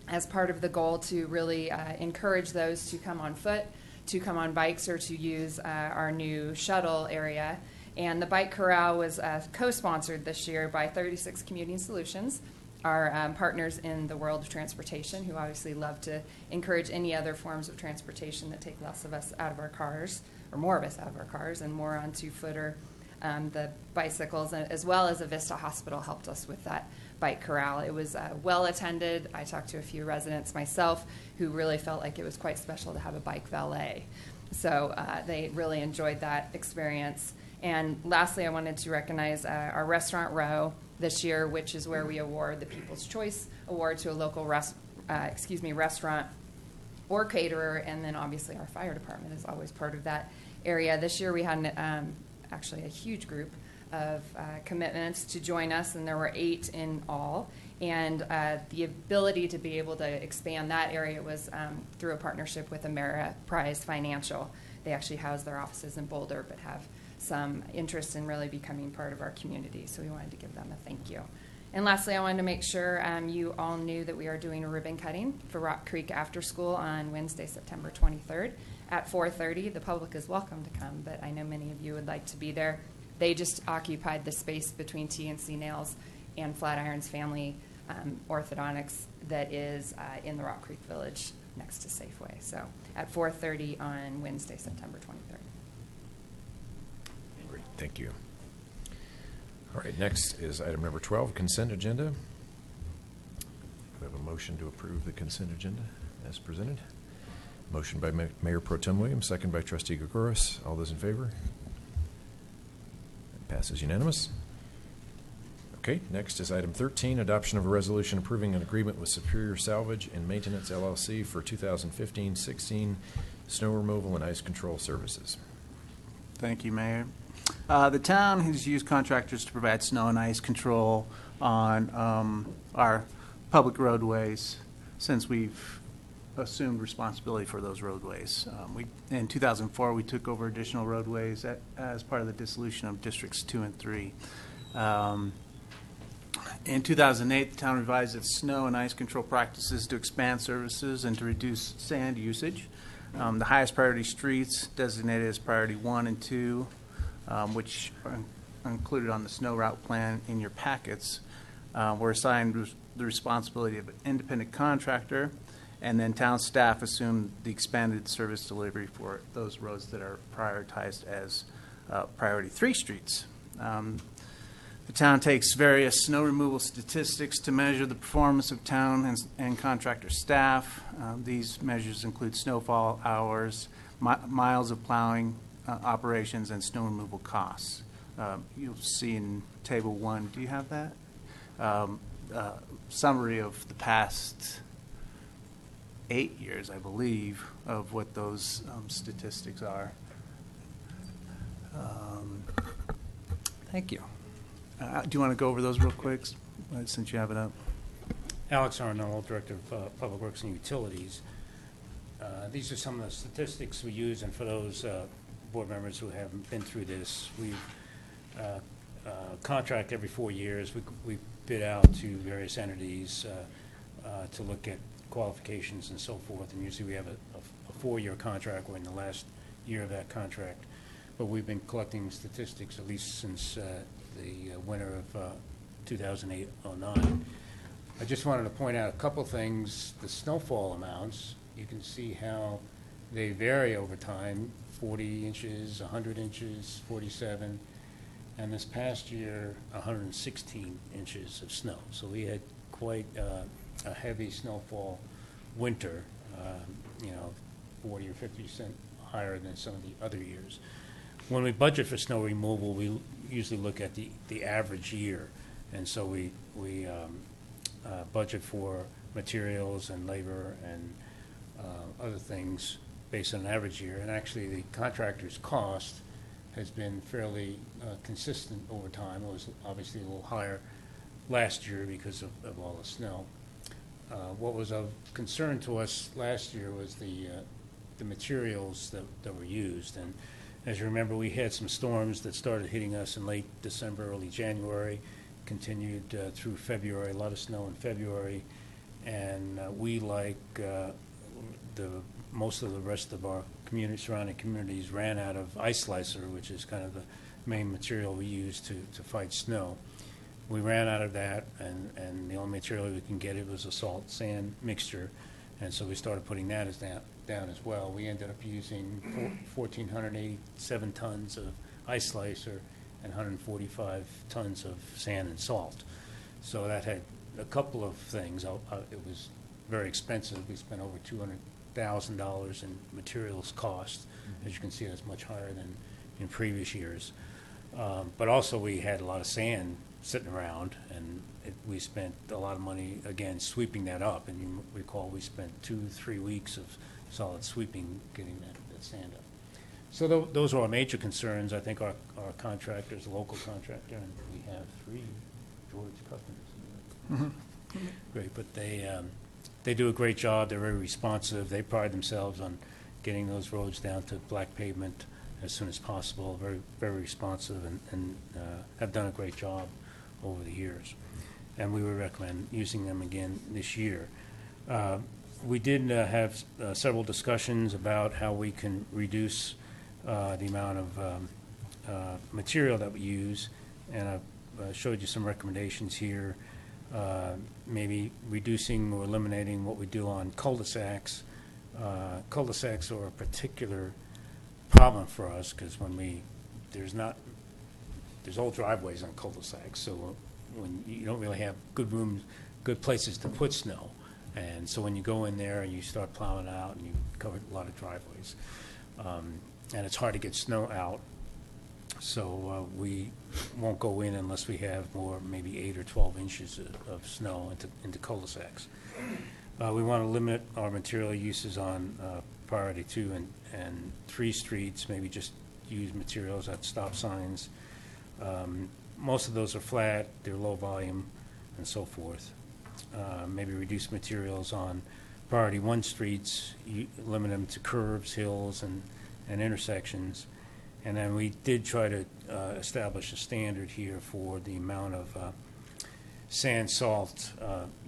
as part of the goal to really encourage those to come on foot, to come on bikes, or to use our new shuttle area. And the bike corral was co-sponsored this year by 36 Commuting Solutions, our partners in the world of transportation, who obviously love to encourage any other forms of transportation that take less of us out of our cars, or more of us out of our cars, and more onto foot or the bicycles, as well as a Vista Hospital helped us with that bike corral. It was well attended. I talked to a few residents myself who really felt like it was quite special to have a bike valet. So they really enjoyed that experience. And lastly, I wanted to recognize our restaurant row this year, which is where we award the People's Choice Award to a local restaurant or caterer, and then obviously our fire department is always part of that area. This year we had actually a huge group of commitments to join us, and there were 8 in all. And the ability to be able to expand that area was through a partnership with Ameriprise Financial. They actually house their offices in Boulder, but have some interest in really becoming part of our community. So we wanted to give them a thank you. And lastly, I wanted to make sure you all knew that we are doing a ribbon cutting for Rock Creek After School on Wednesday, September 23rd at 4:30. The public is welcome to come, but I know many of you would like to be there. They just occupied the space between TNC Nails and Flatirons Family Orthodontics that is in the Rock Creek Village next to Safeway. So at 4:30 on Wednesday, September 23rd. Great, thank you. All right, next is item number 12, consent agenda. We have a motion to approve the consent agenda as presented. Motion by Mayor Pro Tem Williams, second by Trustee Gregoris. All those in favor? Passes unanimous. Okay, next is item 13, adoption of a resolution approving an agreement with Superior Salvage and Maintenance LLC for 2015-16 snow removal and ice control services. Thank you, Mayor. The town has used contractors to provide snow and ice control on our public roadways since we've assumed responsibility for those roadways. In 2004, we took over additional roadways as part of the dissolution of Districts 2 and 3. In 2008, the town revised its snow and ice control practices to expand services and to reduce sand usage. The highest priority streets designated as priority 1 and 2, which are included on the snow route plan in your packets, were assigned the responsibility of an independent contractor, and then town staff assumed the expanded service delivery for those roads that are prioritized as priority 3 streets. The town takes various snow removal statistics to measure the performance of town and contractor staff. These measures include snowfall hours, miles of plowing operations, and snow removal costs. You'll see in Table 1, do you have that? Summary of the past 8 years, I believe, of what those statistics are. Thank you. Do you want to go over those real quick, since you have it up? Alex Arnold, Director of Public Works and Utilities. These are some of the statistics we use, and for those board members who haven't been through this, we contract every 4 years. We bid out to various entities to look at qualifications and so forth, and usually we have a 4-year contract. We're in the last year of that contract, but we've been collecting statistics at least since the winter of 2008-09. I just wanted to point out a couple things. The snowfall amounts, you can see how they vary over time, 40 inches, 100 inches, 47, and this past year, 116 inches of snow. So we had quite a heavy snowfall winter, 40 or 50% higher than some of the other years. When we budget for snow removal, we usually look at the average year, and so we budget for materials and labor and other things based on an average year. And actually, the contractor's cost has been fairly consistent over time. It was obviously a little higher last year because of all the snow. What was of concern to us last year was the materials that were used. And as you remember, we had some storms that started hitting us in late December, early January, continued through February, a lot of snow in February. And we, like most of the rest of our surrounding communities, ran out of ice slicer, which is kind of the main material we use to fight snow. We ran out of that, and the only material we can get was a salt sand mixture, and so we started putting that down as well. We ended up using 1,487 tons of ice slicer and 145 tons of sand and salt. So that had a couple of things. It was very expensive. We spent over $200,000 in materials cost. As you can see, that's much higher than in previous years. But also we had a lot of sand sitting around, and we spent a lot of money, again, sweeping that up. And you recall we spent 2-3 weeks of solid sweeping, getting that sand up. So those are our major concerns. I think our contractor is a local contractor, and we have 3 George customers. Great, but they do a great job. They're very responsive. They pride themselves on getting those roads down to black pavement as soon as possible. Very, very responsive, and have done a great job over the years. And we would recommend using them again this year. We did have several discussions about how we can reduce the amount of material that we use, and I've showed you some recommendations here. Maybe reducing or eliminating what we do on cul-de-sacs. Cul-de-sacs are a particular problem for us because there's old driveways on cul-de-sacs, so when you don't really have good places to put snow, and so when you go in there and you start plowing out and you cover a lot of driveways, and it's hard to get snow out. So we won't go in unless we have more, maybe 8 or 12 inches of snow into cul-de-sacs. We want to limit our material uses on priority 2 and 3 streets, maybe just use materials at stop signs. Most of those are flat, they're low volume, and so forth. Maybe reduce materials on priority 1 streets, limit them to curves, hills, and intersections. And then we did try to establish a standard here for the amount of sand salt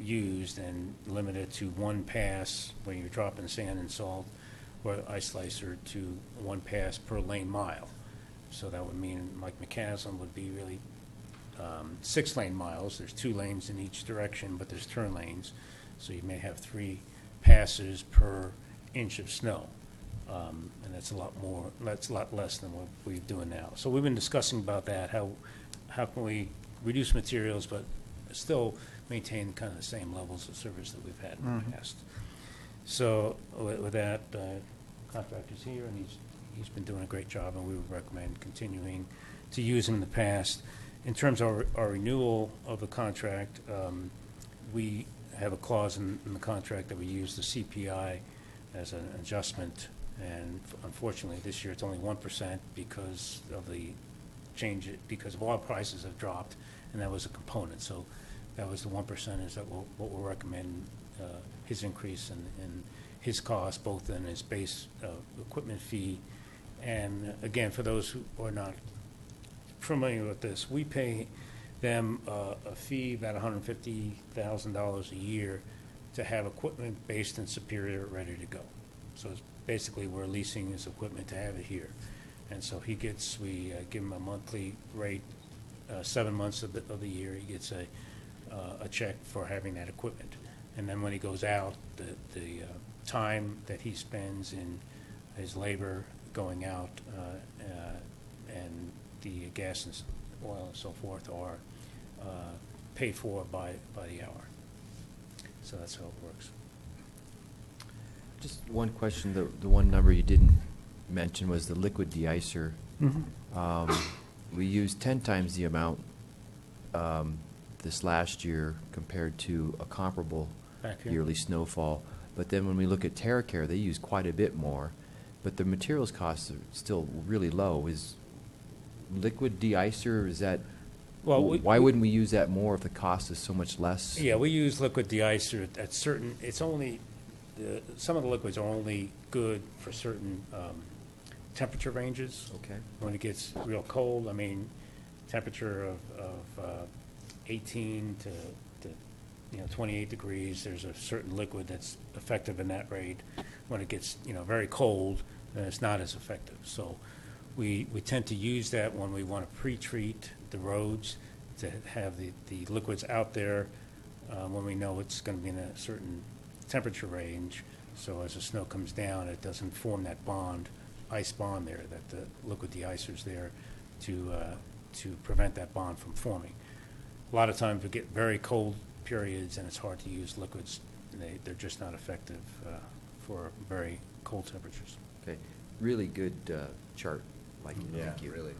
used, and limit it to 1 pass when you're dropping sand and salt, or ice slicer to 1 pass per lane mile. So that would mean, like McCaslin would be really 6 lane miles. There's 2 lanes in each direction, but there's turn lanes. So you may have 3 passes per inch of snow. And that's a lot less than what we're doing now. So we've been discussing about that, how can we reduce materials but still maintain kind of the same levels of service that we've had in the past. So with that, contractor's here, and he's been doing a great job, and we would recommend continuing to use him in the past. In terms of our renewal of the contract, we have a clause in the contract that we use the CPI as an adjustment. And unfortunately, this year it's only 1% because of the change, because of oil prices have dropped, and that was a component. So that was the 1% is that what we'll recommend his increase in his cost, both in his base equipment fee, and again, for those who are not familiar with this, we pay them a fee about $150,000 a year to have equipment based in Superior ready to go. So it's basically, we're leasing his equipment to have it here. And so we give him a monthly rate, 7 months of the year, he gets a check for having that equipment. And then when he goes out, the time that he spends in his labor going out and the gas and oil and so forth are paid for by the hour. So that's how it works. Just one question, the one number you didn't mention was the liquid de-icer. We used 10 times the amount this last year compared to a comparable yearly snowfall. But then when we look at TerraCare, they use quite a bit more, but the materials costs are still really low. Is liquid de-icer, is that, well, why wouldn't we use that more if the cost is so much less? Yeah, we use liquid de-icer at certain, it's only, some of the liquids are only good for certain temperature ranges. Okay. When it gets real cold, I mean, temperature of 18 to 28 degrees, there's a certain liquid that's effective in that rate. When it gets very cold, then it's not as effective. So we tend to use that when we want to pre-treat the roads, to have the liquids out there when we know it's going to be in a certain temperature range. So as the snow comes down, it doesn't form that bond, ice bond there, that the liquid de-icer is there to to prevent that bond from forming. A lot of times we get very cold periods and it's hard to use liquids. They're just not effective for very cold temperatures. Okay, really good chart, like it. Yeah, Thank you. really.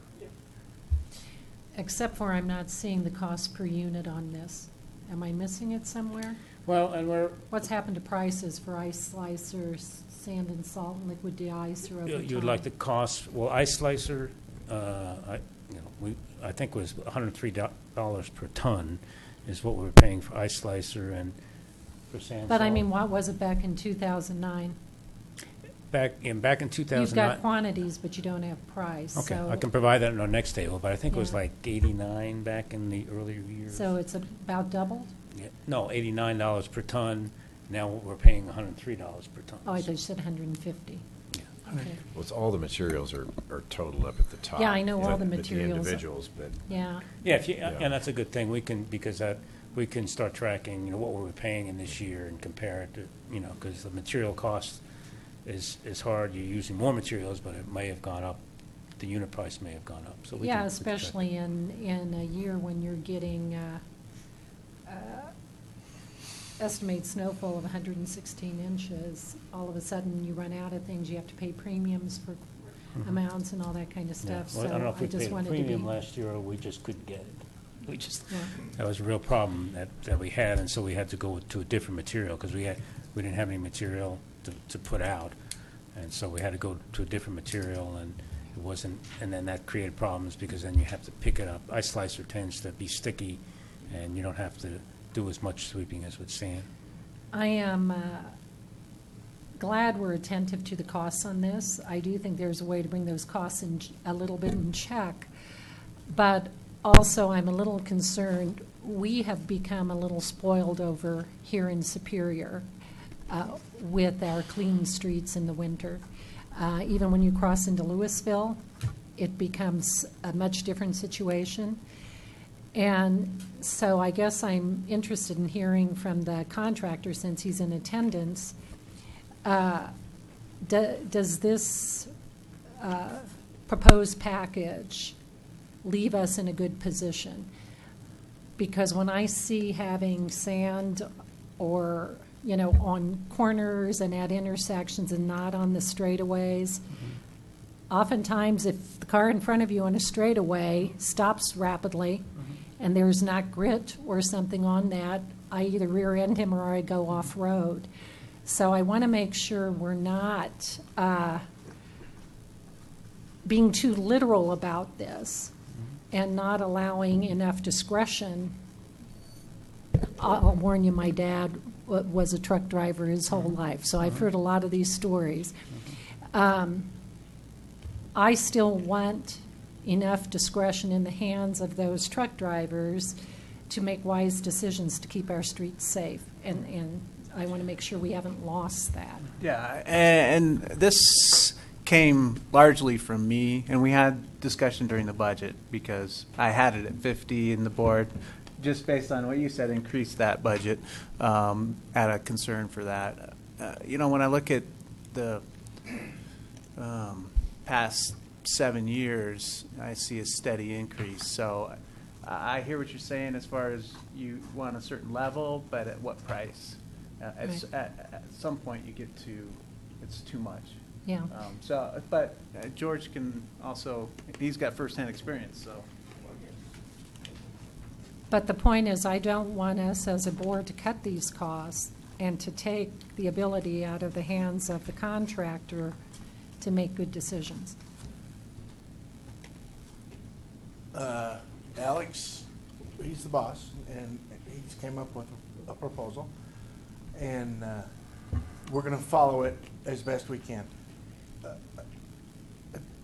Except for I'm not seeing the cost per unit on this. Am I missing it somewhere? Well, and What's happened to prices for ice slicers, sand and salt, and liquid de-icer over time? you would like the cost, well, ice slicer, I think was $103 per ton is what we were paying for ice slicer and for sand. But I salt. mean, what was it back in 2009? Back in 2009. You've got quantities, but you don't have price. Okay, so- I can provide that in our next table, but I think it was Yeah. like 89 back in the earlier years. So it's about doubled? Yeah, no, $89 per ton. Now we're paying $103 per ton. Oh, I thought you said 150. Yeah. Okay. Well, it's all the materials are totaled up at the top. Yeah, I know all but- the but materials. individuals, but Yeah. Yeah, Yeah. and that's a good thing. We can, because we can start tracking, what we were paying in this year and compare it to, because the material cost is hard. You're using more materials, but it may have gone up. The unit price may have gone up. So we Yeah, can especially in a year when you're getting estimate snowfall of 116 inches. All of a sudden, you run out of things. You have to pay premiums for amounts and all that kind of Yeah. stuff. Well, I don't know if So we I just paid a wanted to be. premium last year or we just couldn't get it. Yeah. That was a real problem that we had, and so we had to go to a different material because we didn't have any material to put out, and so we had to go to a different material, and it wasn't, and then that created problems because then you have to pick it up. Ice slicer tends to be sticky, and you don't have to do as much sweeping as with sand. I am glad we're attentive to the costs on this. I do think there's a way to bring those costs in a little bit in check. But also, I'm a little concerned. We have become a little spoiled over here in Superior with our clean streets in the winter. Even when you cross into Louisville, it becomes a much different situation. And so I guess I'm interested in hearing from the contractor, since he's in attendance, does this proposed package leave us in a good position? Because when I see having sand or, on corners and at intersections and not on the straightaways, oftentimes if the car in front of you on a straightaway stops rapidly, and there's not grit or something on that, I either rear end him or I go off road. So I want to make sure we're not being too literal about this and not allowing enough discretion. I'll warn you, my dad was a truck driver his whole life, so I've heard a lot of these stories. I still want enough discretion in the hands of those truck drivers to make wise decisions to keep our streets safe. And I want to make sure we haven't lost that. Yeah, and this came largely from me, and we had discussion during the budget because I had it at 50 and the board, just based on what you said, increased that budget at a concern for that. When I look at the past 7 years, I see a steady increase. So I hear what you're saying as far as you want a certain level, but at what price? At some point, you get to, it's too much. Yeah. But George can also, he's got firsthand experience, so. But the point is, I don't want us as a board to cut these costs and to take the ability out of the hands of the contractor to make good decisions. Alex, he's the boss, and he's came up with a proposal, and we're going to follow it as best we can.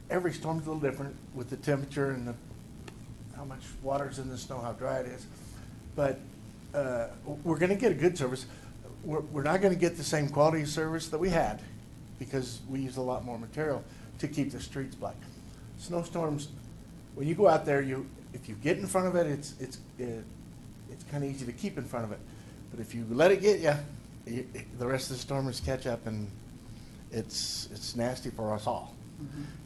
Every storm's a little different with the temperature and how much water's in the snow, how dry it is, but we're going to get a good service. We're not going to get the same quality of service that we had because we use a lot more material to keep the streets black. Snowstorms, when you go out there, if you get in front of it, it's kind of easy to keep in front of it. But if you let it get you, the rest of the stormers catch up, and it's nasty for us all.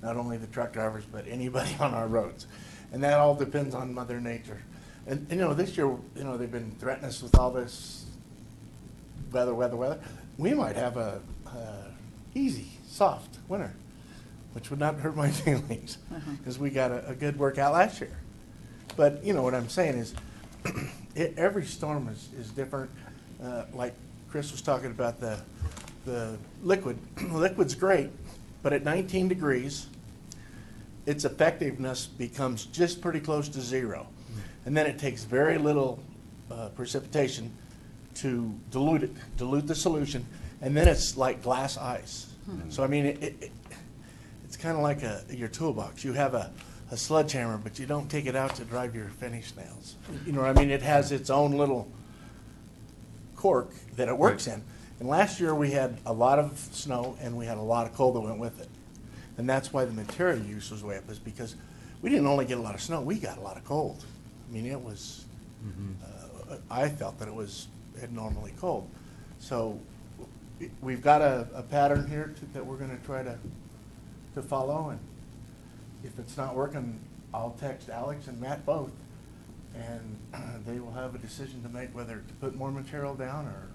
Not only the truck drivers, but anybody on our roads. And that all depends on Mother Nature. And you know, this year, you know, they've been threatening us with all this weather. We might have a easy, soft winter, which would not hurt my feelings, because we got a good workout last year. But you know what I'm saying is, every storm is different. Like Chris was talking about the liquid. Liquid's great, but at 19 degrees, its effectiveness becomes just pretty close to zero. And then it takes very little precipitation to dilute the solution, and then it's like glass ice. So I mean, it's kind of like your toolbox. You have a sledgehammer, but you don't take it out to drive your finish nails. You know what I mean? It has its own little cork that it works in. And last year we had a lot of snow and we had a lot of cold that went with it. And that's why the material use was way up, is because we didn't only get a lot of snow, we got a lot of cold. I mean, it was, I felt that it was abnormally cold. So we've got a pattern here that we're going to try to follow, and if it's not working, I'll text Alex and Matt both, and they will have a decision to make whether to put more material down or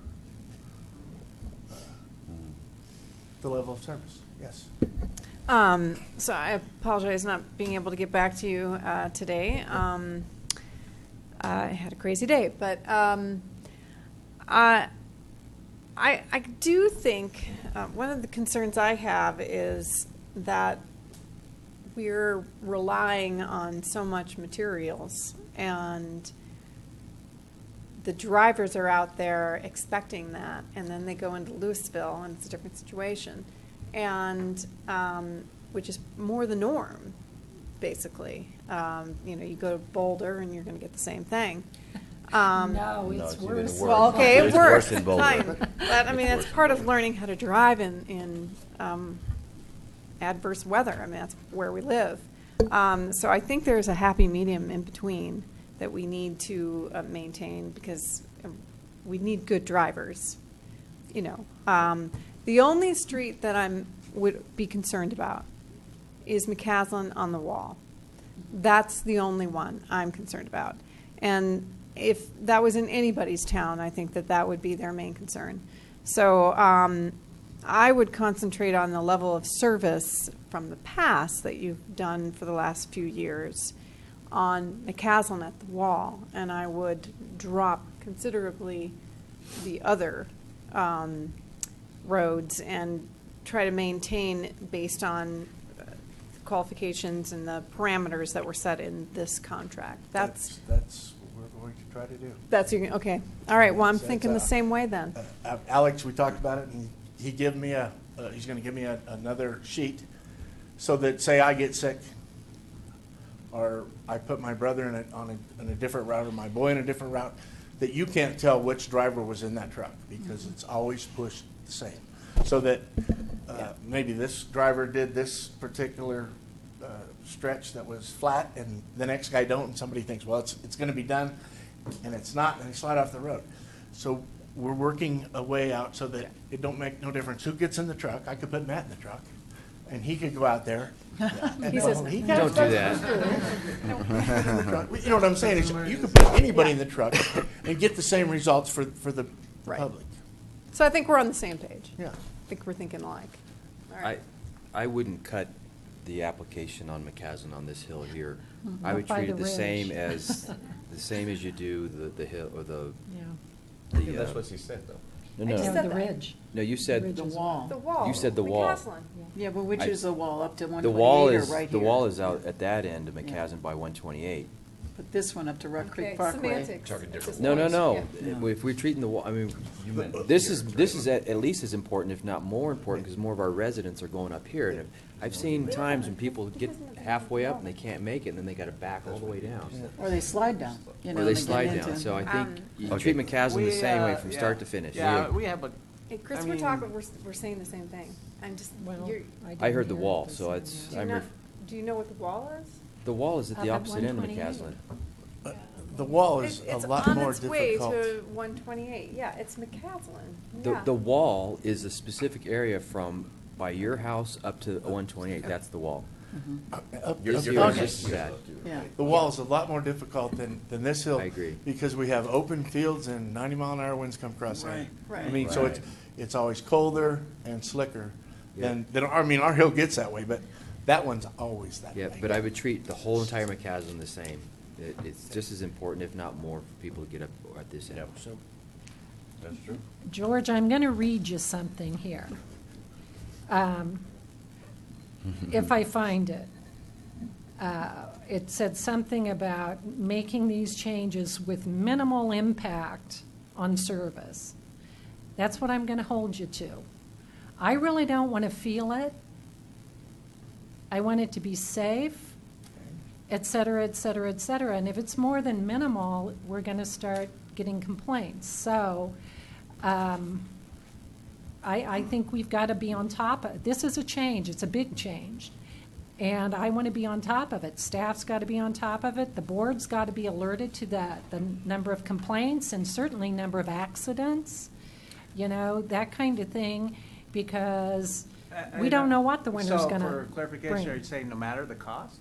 the level of service. Yes. So I apologize not being able to get back to you today. I had a crazy day, but I do think one of the concerns I have is that we're relying on so much materials, and the drivers are out there expecting that, and then they go into Louisville and it's a different situation, and which is more the norm, basically. You know, you go to Boulder and you're going to get the same thing. No, it's it's even worse. worse. Well, okay, It's it works. worse in Boulder. Fine. But I mean, that's part of learning how to drive in adverse weather. I mean, that's where we live. So I think there's a happy medium in between that we need to maintain, because we need good drivers. You know, the only street that I would be concerned about is McCaslin on the Wall. That's the only one I'm concerned about. And if that was in anybody's town, I think that would be their main concern. So I would concentrate on the level of service from the past that you've done for the last few years on McCaslin at the Wall, and I would drop considerably the other roads and try to maintain based on qualifications and the parameters that were set in this contract. That's what we're going to try to do. That's your, okay. All right, well, I'm It's, thinking the same way then. Alex, we talked about it, and he gave me he's going to give me another sheet, so that say I get sick, or I put my brother in a different route, or my boy in a different route, that you can't tell which driver was in that truck, because it's always pushed the same. So that maybe this driver did this particular stretch that was flat, and the next guy don't, and somebody thinks, well, it's going to be done, and it's not, and they slide off the road. So we're working a way out so that it don't make no difference who gets in the truck. I could put Matt in the truck, and he could go out there. He says, Don't do that. You know what I'm saying? Is you could put anybody in the truck and get the same results for the Right. public. So I think we're on the same page. Yeah. I think we're thinking alike. All right. I wouldn't cut the application on McCaslin on this hill here. I Not would by treat the it the ridge. same as you do the hill, or the. Yeah. That's what she said, though. No, I just no. said The that. ridge. No, you said, Ridge The is- wall. The wall. You said the wall. McCaslin. Yeah, but which I- is the wall, up to the wall 128 is, or right the here? wall is out at that end of McCaslin by 128. But this one up to Rock Okay, Creek Parkway. semantics. Talking at different this No, no, point. no. Yeah. If we're treating the wall, I mean, this is at least as important, if not more important, because more of our residents are going up here. And I've seen times when people get halfway up and they can't make it, and then they got to back all the way down. Or they slide down, you know. Or they get slide into- down. So I think you Okay. treat McCaslin the same way from start to finish. we have a, Hey, Chris, I we're mean- talking, we're saying the same thing. I'm just, Well, you're, I heard didn't the hear wall, the so same, it's, yeah. do you I'm, not, do you know what the wall is? the wall is at the Up at opposite end of 128. McCaslin. The wall is a It's lot on more its way difficult. to 128. Yeah, it's McCaslin. Yeah. The wall is a specific area from by your house up to 128. That's the wall. Up- Yours up- is bad. Yeah. The wall is a lot more difficult than this hill. I agree. Because we have open fields and 90-mile-an-hour winds come across there. Right, right. I mean, so Right. it's always colder and slicker Yeah. than, I mean, our hill gets that way, but that one's always that way. Yeah, but I would treat the whole entire McCaslin the same. It's just as important, if not more, for people to get up at this end. So, that's true. George, I'm going to read you something here. If I find it. It said something about making these changes with minimal impact on service. That's what I'm going to hold you to. I really don't want to feel it. I want it to be safe, et cetera, et cetera, et cetera. And if it's more than minimal, we're going to start getting complaints. So I think we've got to be on top of it. This is a change. It's a big change. And I want to be on top of it. Staff's got to be on top of it. The board's got to be alerted to the number of complaints and certainly number of accidents, that kind of thing, because we don't know what the winter's going to So for clarification, bring. are you saying no matter the cost?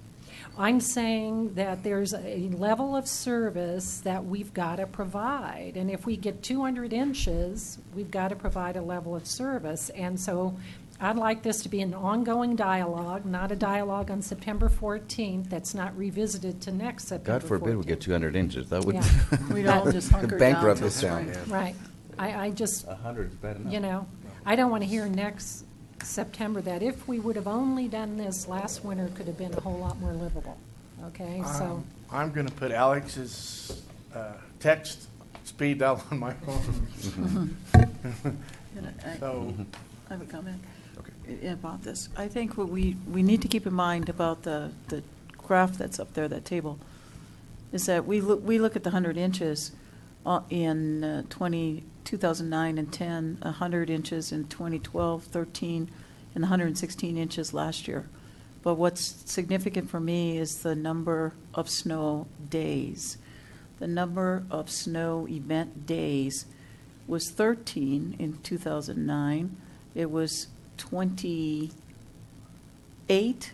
I'm saying that there's a level of service that we've got to provide. And if we get 200 inches, we've got to provide a level of service. And so I'd like this to be an ongoing dialogue, not a dialogue on September 14th that's not revisited to next September 14th. God forbid we get 200 inches. That would Yeah. We'd all just hunker down bankrupt till this town. spring. Right. I just, 100 is bad enough. I don't want to hear next September that if we would have only done this last winter, it could have been a whole lot more livable. Okay, so. I'm going to put Alex's text speed dial on my phone. So, I have a comment about this. I think what we need to keep in mind about the graph that's up there, that table, is that we look at the 100 inches in 2009 and 10, 100 inches in 2012, 13, and 116 inches last year. But what's significant for me is the number of snow days. The number of snow event days was 13 in 2009. It was 28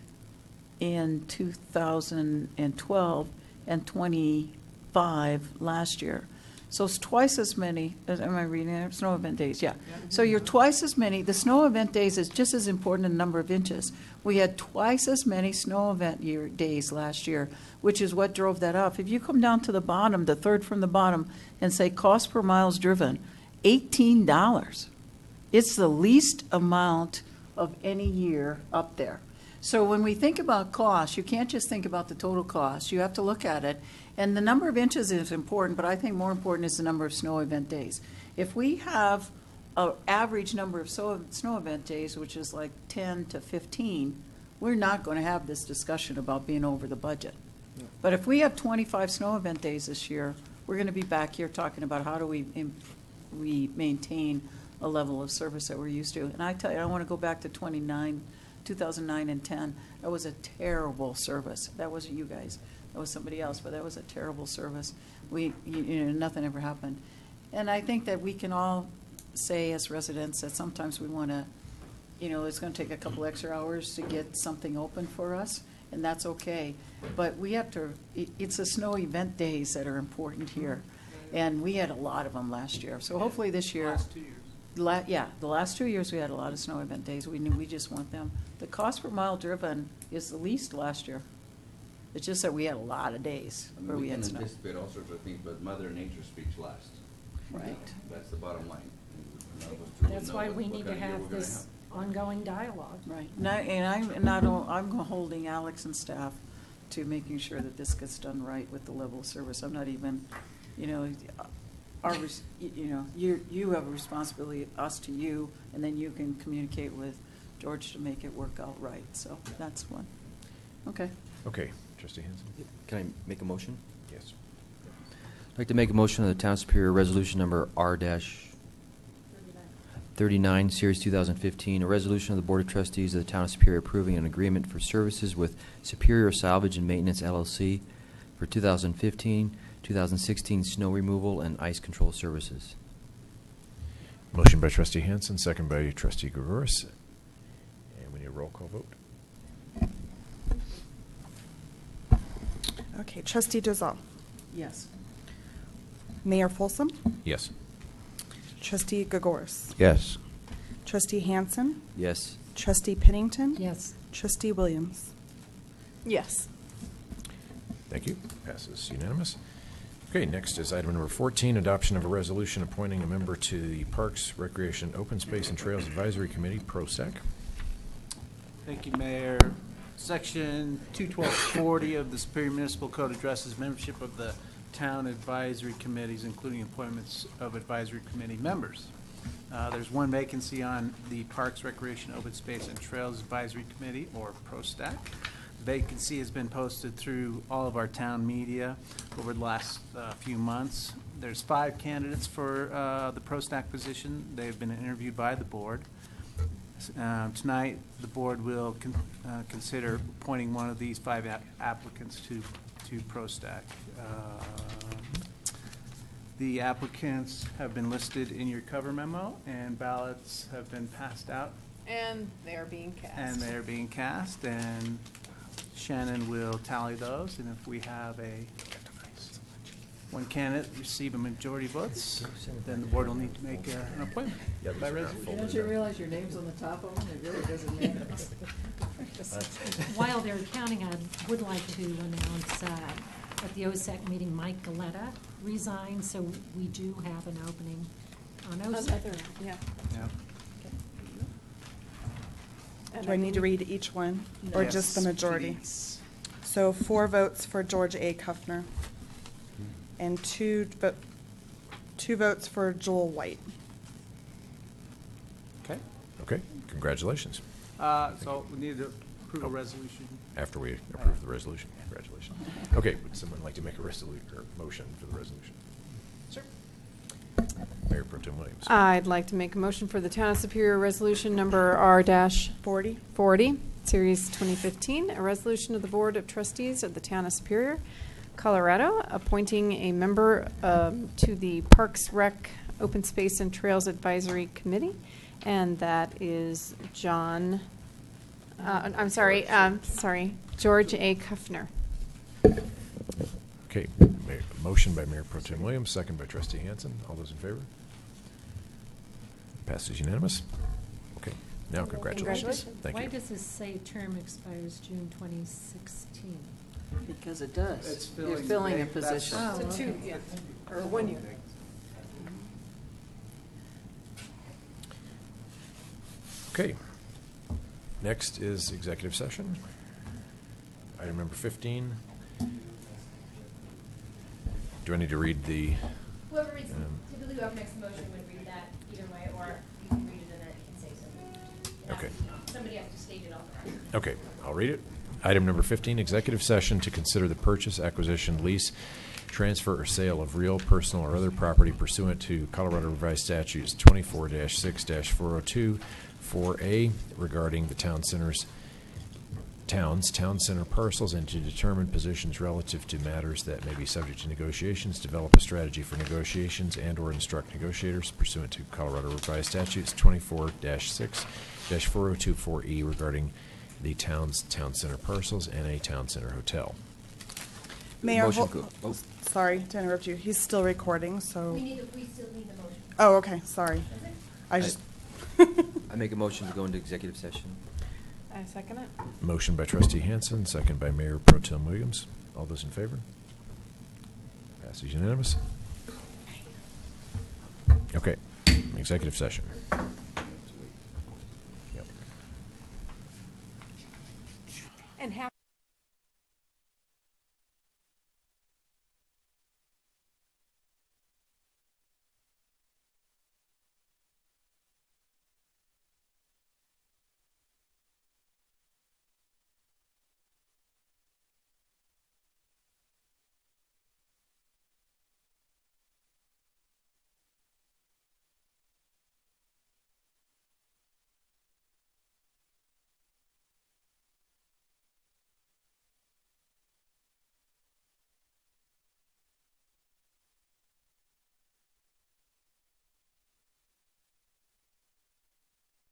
in 2012 and 25 last year. So it's twice as many, am I reading it? Snow event days, yeah. So you're twice as many, the snow event days is just as important in the number of inches. We had twice as many snow event days last year, which is what drove that up. If you come down to the bottom, the third from the bottom, and say cost per miles driven, $18. It's the least amount of any year up there. So when we think about cost, you can't just think about the total cost. You have to look at it. And the number of inches is important, but I think more important is the number of snow event days. If we have an average number of snow event days, which is like 10 to 15, we're not going to have this discussion about being over the budget. But if we have 25 snow event days this year, we're going to be back here talking about how do we maintain a level of service that we're used to. And I tell you, I want to go back to 2009 and 10. That was a terrible service. That wasn't you guys. That was somebody else, but that was a terrible service. Nothing ever happened. And I think that we can all say as residents that sometimes we want to, it's going to take a couple extra hours to get something open for us, and that's okay. But we have to, it's the snow event days that are important here. And we had a lot of them last year. So hopefully this year. Last 2 years. The last 2 years we had a lot of snow event days. We just want them. The cost per mile driven is the least last year. It's just that we had a lot of days where we had snow. can anticipate all sorts of things, but Mother Nature speaks last. Right. That's the bottom line. None of us truly That's know why what we need to kind of year have we're gonna this ongoing dialogue. Right. I'm holding Alex and staff to making sure that this gets done right with the level of service. I'm not even, you have a responsibility, us to you, and then you can communicate with George to make it work out right. So that's one. Okay. Okay, Trustee Hanson? Can I make a motion? Yes. I'd like to make a motion on the Town Superior Resolution Number R-39, Series 2015, a resolution of the Board of Trustees of the Town of Superior approving an agreement for services with Superior Salvage and Maintenance LLC for 2015-2016 snow removal and ice control services. Motion by Trustee Hanson, second by Trustee Gregoris. And we need a roll call vote. Okay, trustee Dozal, Yes. Mayor Folsom, Yes. trustee Gregoris, Yes. trustee Hansen, Yes. trustee Pennington, Yes. trustee Williams. Yes. Thank you. Passes unanimous. Okay, next is item number 14, adoption of a resolution appointing a member to the Parks, Recreation, Open Space, and Trails Advisory Committee, PROSAC. Thank you, Mayor. Section 21240 of the Superior Municipal Code addresses membership of the town advisory committees, including appointments of advisory committee members. There's one vacancy on the Parks, Recreation, Open Space, and Trails Advisory Committee, or PROSTAC. The vacancy has been posted through all of our town media over the last few months. There's 5 candidates for the PROSTAC position. They've been interviewed by the board. Tonight, the board will consider appointing one of these 5 applicants to PROSTAC. The applicants have been listed in your cover memo, and ballots have been passed out. And they're being cast. And they're being cast, and Shannon will tally those, and if we have one candidate receive a majority of votes, then the board will need to make an appointment by resolution. Don't you realize your name's on the top of them? It really doesn't matter. While they're counting, I would like to announce at the OSEC meeting, Mike Galetta resigned, so we do have an opening on OSEC. Yeah. Yeah. Do I need to read each one, or Yes, just the majority? please. So 4 votes for George A. Kuffner, and 2 votes for Joel White. Okay. Okay, congratulations. So we need to approve a resolution. After we approve the resolution, congratulations. Okay, would someone like to make a resolution, or motion for the resolution? Sure. Mayor Pro Tem Williams. I'd like to make a motion for the Town of Superior Resolution Number R-40, 40. Series 2015, a resolution of the Board of Trustees of the Town of Superior, Colorado, appointing a member to the Parks, Rec, Open Space, and Trails Advisory Committee, and that is George A. Kuffner. Okay, motion by Mayor Pro Tem Williams, second by Trustee Hansen. All those in favor? Passes unanimous. Okay, now congratulations. Thank Why you. does this say term expires June 2016? Because it does. It's You're filling filling a the- that's- position. Oh, It's a 2, okay. yeah, or 1 year. Okay. Next is executive session. Item number 15. Do I need to read the? Whoever reads, typically whoever makes the motion would read that either way, or you can read it and then it can say something. Okay. Somebody has to state it on the record. Okay, I'll read it. Item number 15, executive session to consider the purchase, acquisition, lease, transfer, or sale of real, personal, or other property pursuant to Colorado Revised Statutes 24-6-402, 4A, regarding the town center parcels, and to determine positions relative to matters that may be subject to negotiations, develop a strategy for negotiations, and/or instruct negotiators pursuant to Colorado Revised Statutes 24-6-402, 4E, regarding the town center parcels and a town center hotel. Mayor, Motion sorry to interrupt you. He's still recording, so. We still need the motion. Oh, okay, sorry. I just. I make a motion to go into executive session. I second it. Motion by Trustee Hansen, second by Mayor Pro Tem Williams. All those in favor? Passes unanimous. Okay, executive session. And